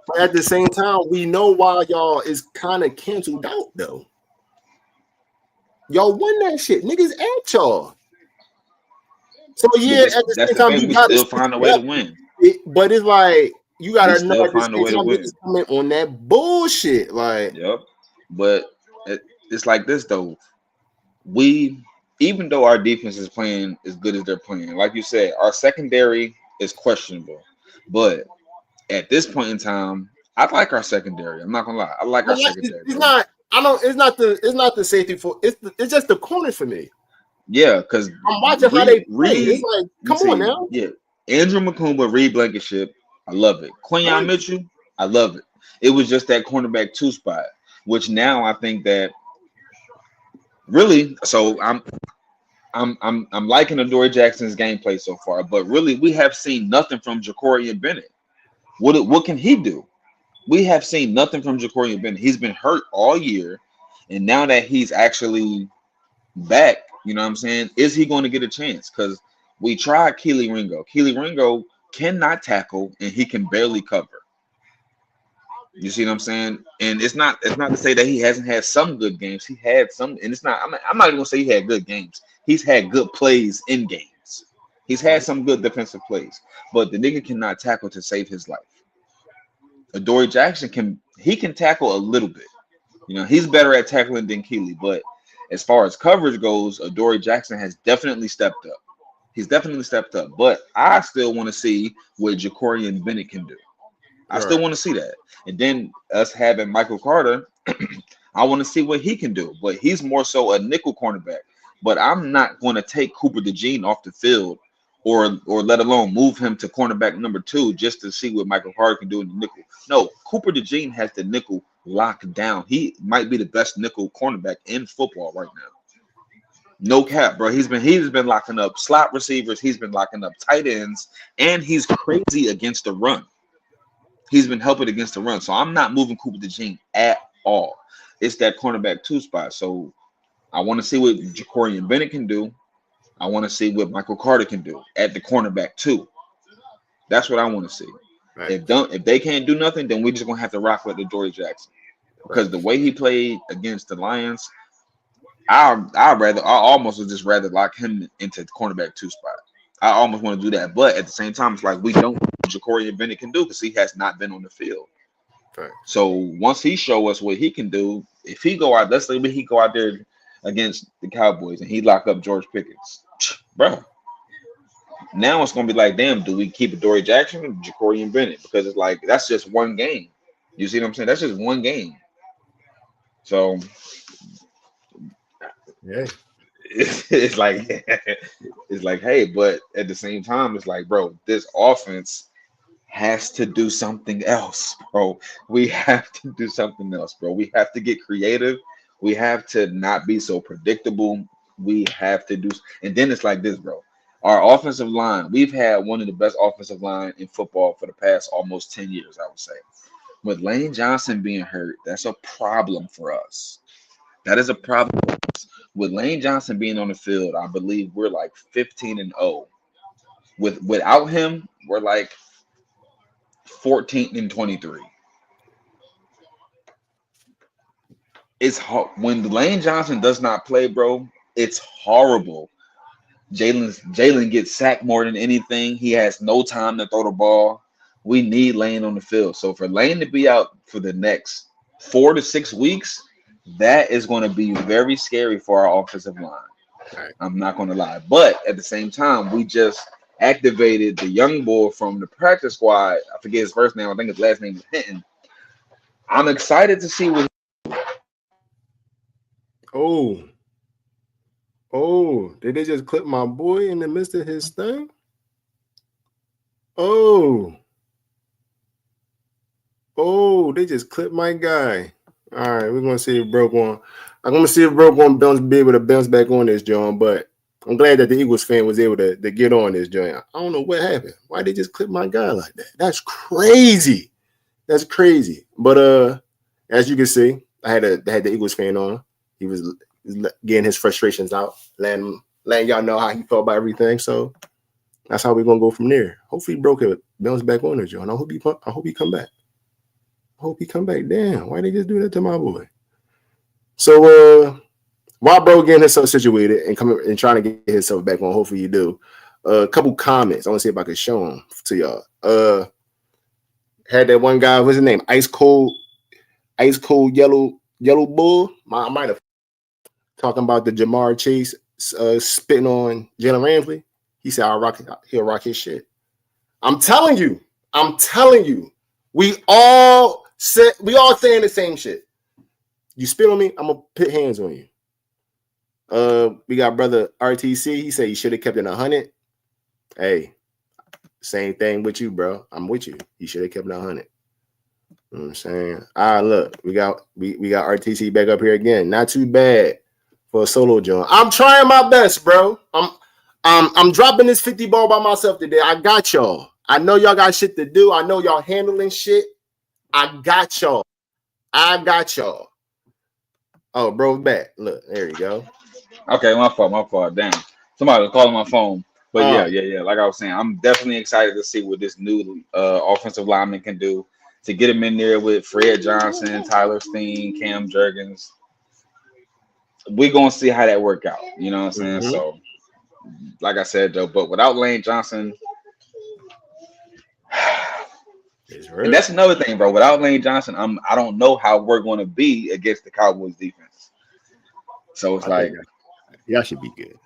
Speaker 1: But at the same time, we know why y'all is kind of canceled out though. Y'all won that shit, niggas at y'all. So yeah, at the same time, you gotta
Speaker 2: still find a way to win.
Speaker 1: But it's like you gotta know at the
Speaker 2: find a way to win.
Speaker 1: Niggas coming on that bullshit, like.
Speaker 2: Yep. But it's like this though. Even though our defense is playing as good as they're playing, like you said, our secondary is questionable. But at this point in time, I like our secondary. I'm not gonna lie. I like our secondary.
Speaker 1: It's not. It's not the safety for. It's just the corner for me.
Speaker 2: Yeah, because
Speaker 1: I'm watching how they play. It's like, come on now.
Speaker 2: Yeah, Andrew Makumba, Reed Blankenship, I love it. Quinyon Mitchell, I love it. It was just that cornerback 2 spot, which now I think that really. So I'm liking Adoree Jackson's gameplay so far, but really we have seen nothing from Jacorian Bennett. What can he do? We have seen nothing from Jacorian Bennett. He's been hurt all year, and now that he's actually back, you know what I'm saying? Is he going to get a chance? Because we tried Keely Ringo. Keely Ringo cannot tackle, and he can barely cover. You see what I'm saying? And it's not to say that he hasn't had some good games. He had some, and it's not. I'm not even gonna say he had good games. He's had good plays in games. He's had some good defensive plays, but the nigga cannot tackle to save his life. Adoree Jackson can tackle a little bit. You know, he's better at tackling than Keely, but as far as coverage goes, Adoree Jackson has definitely stepped up. He's definitely stepped up, but I still want to see what Jacorian Bennett can do. I still want to see that. And then us having Michael Carter, I want to see what he can do, but he's more so a nickel cornerback. But I'm not going to take Cooper DeJean off the field or let alone move him to cornerback number 2 just to see what Michael Carter can do in the nickel. No, Cooper DeJean has the nickel locked down. He might be the best nickel cornerback in football right now. No cap, bro. He's been locking up slot receivers. He's been locking up tight ends, and he's crazy against the run. He's been helping against the run. So I'm not moving Cooper DeJean at all. It's that cornerback 2 spot. So I want to see what Jacorian Bennett can do. I want to see what Michael Carter can do at the cornerback 2. That's what I want to see. Right. If they can't do nothing, then we're just gonna have to rock with Adoree Jackson. Because the way he played against the Lions, I almost would just rather lock him into the cornerback 2 spot. I almost want to do that, but at the same time, it's like we don't know what Jacorian Bennett can do because he has not been on the field. Right. So once he show us what he can do, if he go out, let's say he go out there against the Cowboys and he lock up George Pickens, bro. Now it's gonna be like, damn, do we keep Adoree Jackson or Jacorian Bennett? Because it's like that's just one game. You see what I'm saying? That's just one game. So yeah. It's like, hey, but at the same time, it's like, bro, this offense has to do something else, bro. We have to do something else, bro. We have to get creative. We have to not be so predictable. We have to do, and then it's like this, bro. Our offensive line, we've had one of the best offensive line in football for the past almost 10 years, I would say. With Lane Johnson being hurt, that's a problem for us. That is a problem for us. With Lane Johnson being on the field, I believe we're like 15-0. Without him, we're like 14-23. It's when Lane Johnson does not play, bro. It's horrible. Jalen gets sacked more than anything. He has no time to throw the ball. We need Lane on the field. So for Lane to be out for the next 4 to 6 weeks, that is going to be very scary for our offensive line. Right. I'm not going to lie. But at the same time, we just activated the young boy from the practice squad. I forget his first name. I think his last name is Hinton. I'm excited to see what.
Speaker 1: Oh, did they just clip my boy in the midst of his thing? Oh, they just clipped my guy. All right, we're gonna see if Broke one. I'm gonna see if Broke one be able to bounce back on this joint, but I'm glad that the Eagles fan was able to get on this joint. I don't know what happened. Why they just clip my guy like that? That's crazy. That's crazy. But as you can see, I had the Eagles fan on. He was getting his frustrations out, letting y'all know how he felt about everything. So that's how we're gonna go from there. Hopefully, Broke it bounce back on the joint. I hope he come back. Hope he come back. Damn, why they just do that to my boy? So while bro getting himself situated and coming and trying to get himself back on, hopefully you do. A couple comments. I want to see if I can show them to y'all. Had that one guy, what's his name? Ice cold yellow bull. I might have talking about the Jamar Chase spitting on Jalen Ramsey. He said he'll rock his shit. I'm telling you. We all saying the same shit. You spit on me, I'm gonna put hands on you. We got brother RTC. He said he should have kept it 100. Hey, same thing with you, bro. I'm with you. He should have kept it 100. You know what I'm saying? All right, look, we got RTC back up here again. Not too bad for a solo joint. I'm trying my best, bro. I'm dropping this 50 ball by myself today. I got y'all. I know y'all got shit to do. I know y'all handling shit. I got y'all. Oh, bro, back. Look, there you go.
Speaker 2: Okay, my fault. Damn. Somebody was calling my phone. But yeah. Like I was saying, I'm definitely excited to see what this new offensive lineman can do. To get him in there with Fred Johnson, Tyler Steen, Cam Jurgens. We're going to see how that work out. You know what I'm saying? Mm-hmm. So, like I said, though, but without Lane Johnson, and that's another thing, bro. Without Lane Johnson, I don't know how we're going to be against the Cowboys defense. So it's
Speaker 1: y'all should be good.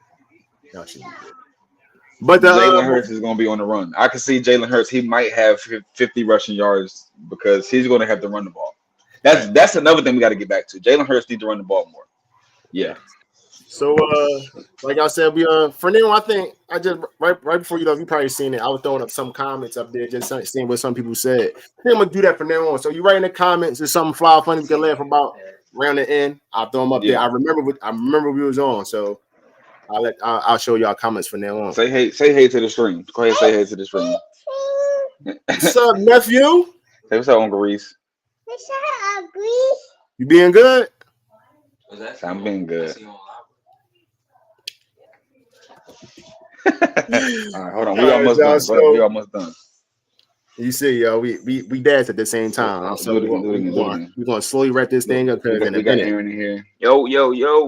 Speaker 1: But
Speaker 2: Jalen Hurts is going to be on the run. I can see Jalen Hurts. He might have 50 rushing yards because he's going to have to run the ball. That's another thing we got to get back to. Jalen Hurts needs to run the ball more. Yeah.
Speaker 1: So, like I said, we for now, I think I just right before you probably seen it. I was throwing up some comments up there, just seeing what some people said. I think I'm gonna do that from now on. So you write in the comments, there's something fly funny we can laugh about around the end. I'll throw them up there. I remember we was on, so I'll show y'all comments from now on.
Speaker 2: Say hey to the stream. Go ahead, say hey to the stream.
Speaker 1: What's up, nephew?
Speaker 2: Hey, what's up, Uncle Reese?
Speaker 3: What's up, Reese?
Speaker 1: You being good?
Speaker 2: I'm being good. All right, hold on. We almost done, bro. We almost done.
Speaker 1: You see, yo, we dance at the same time. So we're gonna slowly wrap this thing up because
Speaker 2: we got Aaron in here. Yo.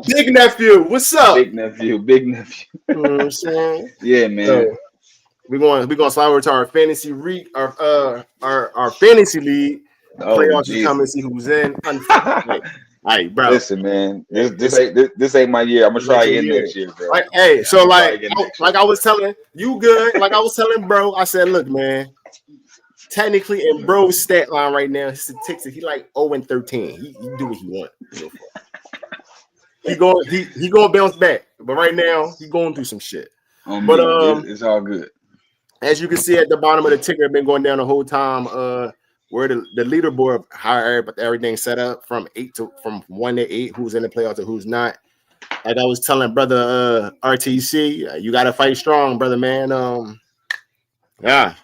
Speaker 1: Big nephew, what's up?
Speaker 2: Big nephew.
Speaker 1: You know what I'm saying?
Speaker 2: Yeah, man.
Speaker 1: So, we're gonna slide over to our fantasy league, our fantasy league. Playoffs is coming. See who's in. All right, bro.
Speaker 2: Listen, man. This ain't my year. I'm gonna try again next year, bro.
Speaker 1: Like I was telling you, good. Like I was telling bro, I said, look, man. Technically, in bro's stat line right now, his statistics, he like 0-13. He do what he want. He gonna bounce back, but right now he going through some shit.
Speaker 2: But it's all good.
Speaker 1: As you can see at the bottom of the ticker, been going down the whole time. Where the leaderboard, how everything set up from 1 to 8, who's in the playoffs and who's not. Like I was telling brother RTC, you gotta fight strong, brother, man. Yeah,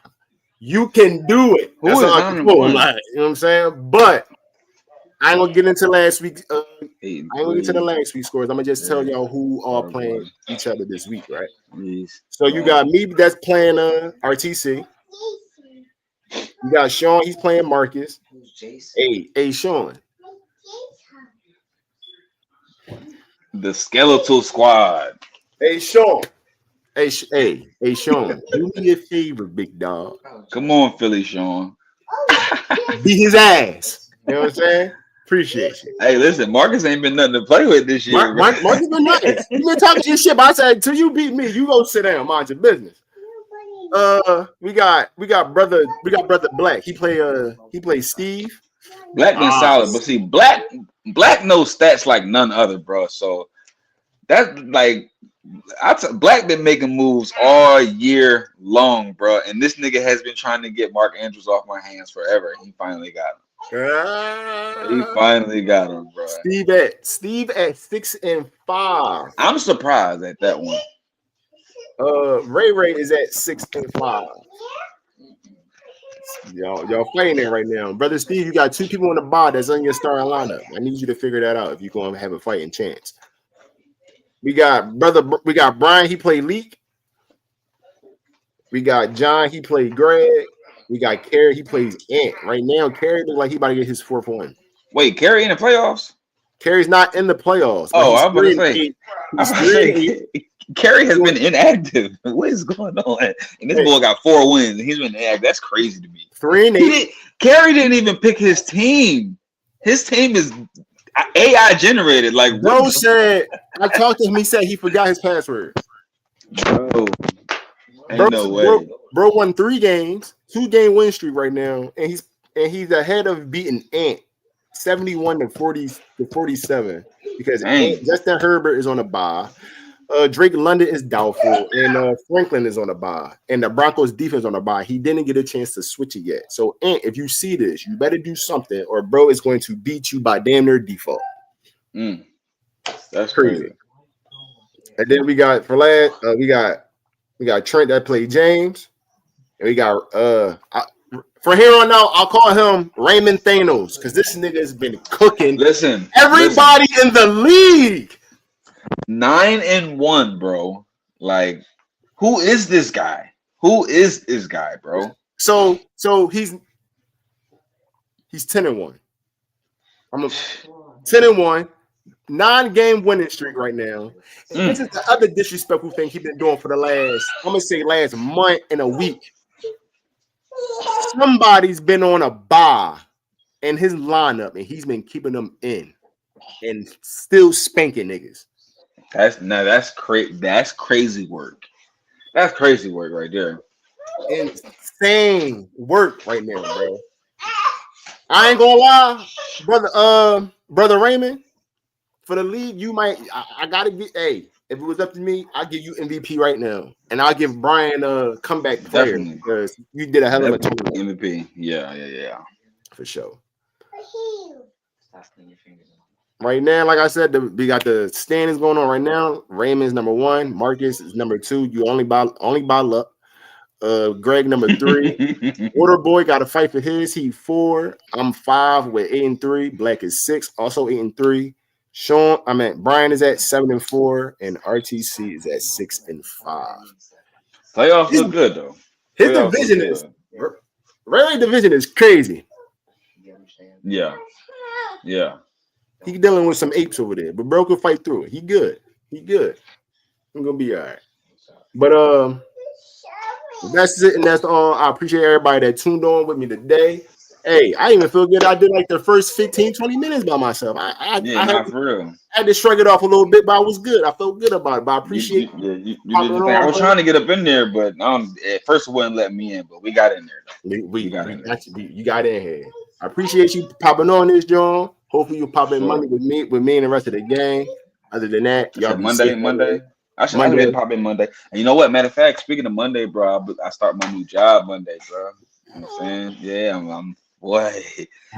Speaker 1: you can do it. You know what I'm saying? But I ain't gonna get into last week. I ain't gonna get to the last week scores. I'm gonna just tell y'all who are playing each other this week, right? So you got me that's playing RTC. You got Sean, he's playing Marcus. Hey, Sean.
Speaker 2: The Skeletal Squad.
Speaker 1: Hey, Sean. Hey, Sean. Do me a favor, big dog.
Speaker 2: Come on, Philly, Sean.
Speaker 1: Beat his ass. You know what I'm saying? Appreciate you.
Speaker 2: Hey, listen, Marcus ain't been nothing to play with this year.
Speaker 1: Marcus been nothing. You been talking your shit, but I said, till you beat me, you go sit down, mind your business. We got brother Black. He play Steve.
Speaker 2: Black been solid, but see, Black knows stats like none other, bro. So that's like Black been making moves all year long, bro. And this nigga has been trying to get Mark Andrews off my hands forever. He finally got him. He finally got him, bro.
Speaker 1: Steve at 6-5.
Speaker 2: I'm surprised at that one.
Speaker 1: Ray is at 6-5. Y'all fighting it right now, brother Steve. You got 2 people on the bar that's on your starting lineup. I need you to figure that out if you're gonna have a fighting chance. We got Brian. He played Leak. We got John. He played Greg. We got Kerry. He plays Ant right now. Kerry looks like he about to get his 4th one.
Speaker 2: Wait, Kerry in the playoffs?
Speaker 1: Kerry's not in the playoffs.
Speaker 2: Oh, I was about to say, Kerry has been inactive. What is going on? And this boy got 4 wins, and he's been inactive. That's crazy to me.
Speaker 1: 3-8.
Speaker 2: Kerry didn't even pick his team. His team is AI generated. Like,
Speaker 1: bro said, I talked to him. He said he forgot his password.
Speaker 2: Bro, ain't no way.
Speaker 1: Bro won 3 games, 2-game win streak right now, and he's ahead of beating Ant 71-47 because Justin Herbert is on a bye. Drake London is doubtful, and Franklin is on a bye, and the Broncos defense on a bye. He didn't get a chance to switch it yet. So, Ant, if you see this, you better do something, or bro is going to beat you by damn near default.
Speaker 2: That's crazy.
Speaker 1: And then we got for last, we got Trent that played James, and we got from here on out, I'll call him Raymond Thanos because this nigga has been cooking.
Speaker 2: Listen,
Speaker 1: everybody in the league.
Speaker 2: 9-1, bro. Like, who is this guy? Who is this guy, bro?
Speaker 1: So he's 10-1. I'm 10-1, 9-game winning streak right now. And this is the other disrespectful thing he's been doing for the last month and a week. Somebody's been on a bye in his lineup, and he's been keeping them in and still spanking niggas.
Speaker 2: That's crazy. That's crazy work. That's crazy work right there.
Speaker 1: Insane work right now, bro. I ain't gonna lie, brother Raymond. For the league, you might. I gotta get. Hey, if it was up to me, I'll give you MVP right now, and I'll give Brian a comeback player because you did a hell of a job.
Speaker 2: MVP. Yeah.
Speaker 1: For sure. Right now, like I said, we got the standings going on right now. Raymond's number 1, Marcus is number 2. You only by luck. Greg number 3. Order Boy got to fight for his. He 4. I'm 5 with 8-3. Black is 6, also 8-3. Brian is at 7-4, and RTC is at 6-5.
Speaker 2: Playoffs look good though.
Speaker 1: His division is Raymond's division is crazy.
Speaker 2: Yeah.
Speaker 1: He dealing with some apes over there, but bro can fight through it. He good. I'm gonna be all right. But that's it, and that's all. I appreciate everybody that tuned on with me today. Hey, I even feel good. I did like the first 15-20 minutes by myself. I
Speaker 2: for real.
Speaker 1: I had to shrug it off a little bit, but I was good. I felt good about it. But I appreciate
Speaker 2: you did your thing. I was trying to get up in there, but at first it wouldn't let me in, but we got in there though.
Speaker 1: We got in there. You got in here. I appreciate you popping on this, John. Hopefully you pop in Monday with me and the rest of the gang. Other than that, y'all
Speaker 2: Monday. I should have pop in Monday. And you know what? Matter of fact, speaking of Monday, bro, I start my new job Monday, bro. You know what I'm saying? Yeah, I'm boy.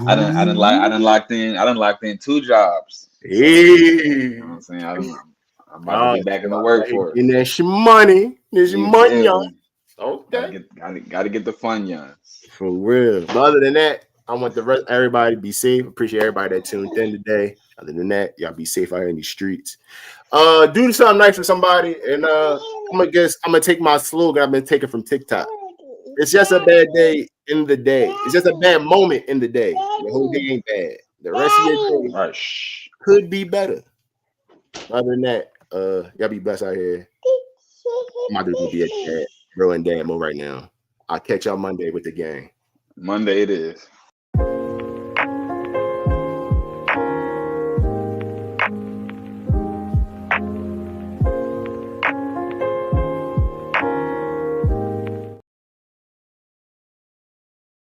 Speaker 2: I done locked in 2 jobs.
Speaker 1: Hey.
Speaker 2: You know what I'm saying? I'm about to get back in the workforce.
Speaker 1: And that's your money. There's your money, y'all.
Speaker 2: Okay. Gotta get the fun, y'all.
Speaker 1: For real. But other than that, I want the rest everybody to be safe. Appreciate everybody that tuned in today. Other than that, y'all be safe out here in these streets. Do something nice for somebody, and I'm gonna take my slogan I've been taking from TikTok. It's just a bad day in the day. It's just a bad moment in the day. The whole day ain't bad. The rest of your day could be better. Other than that, y'all be blessed out here. My dude will be a dad, bro, and dad mode right now. I'll catch y'all Monday with the gang.
Speaker 2: Monday it is.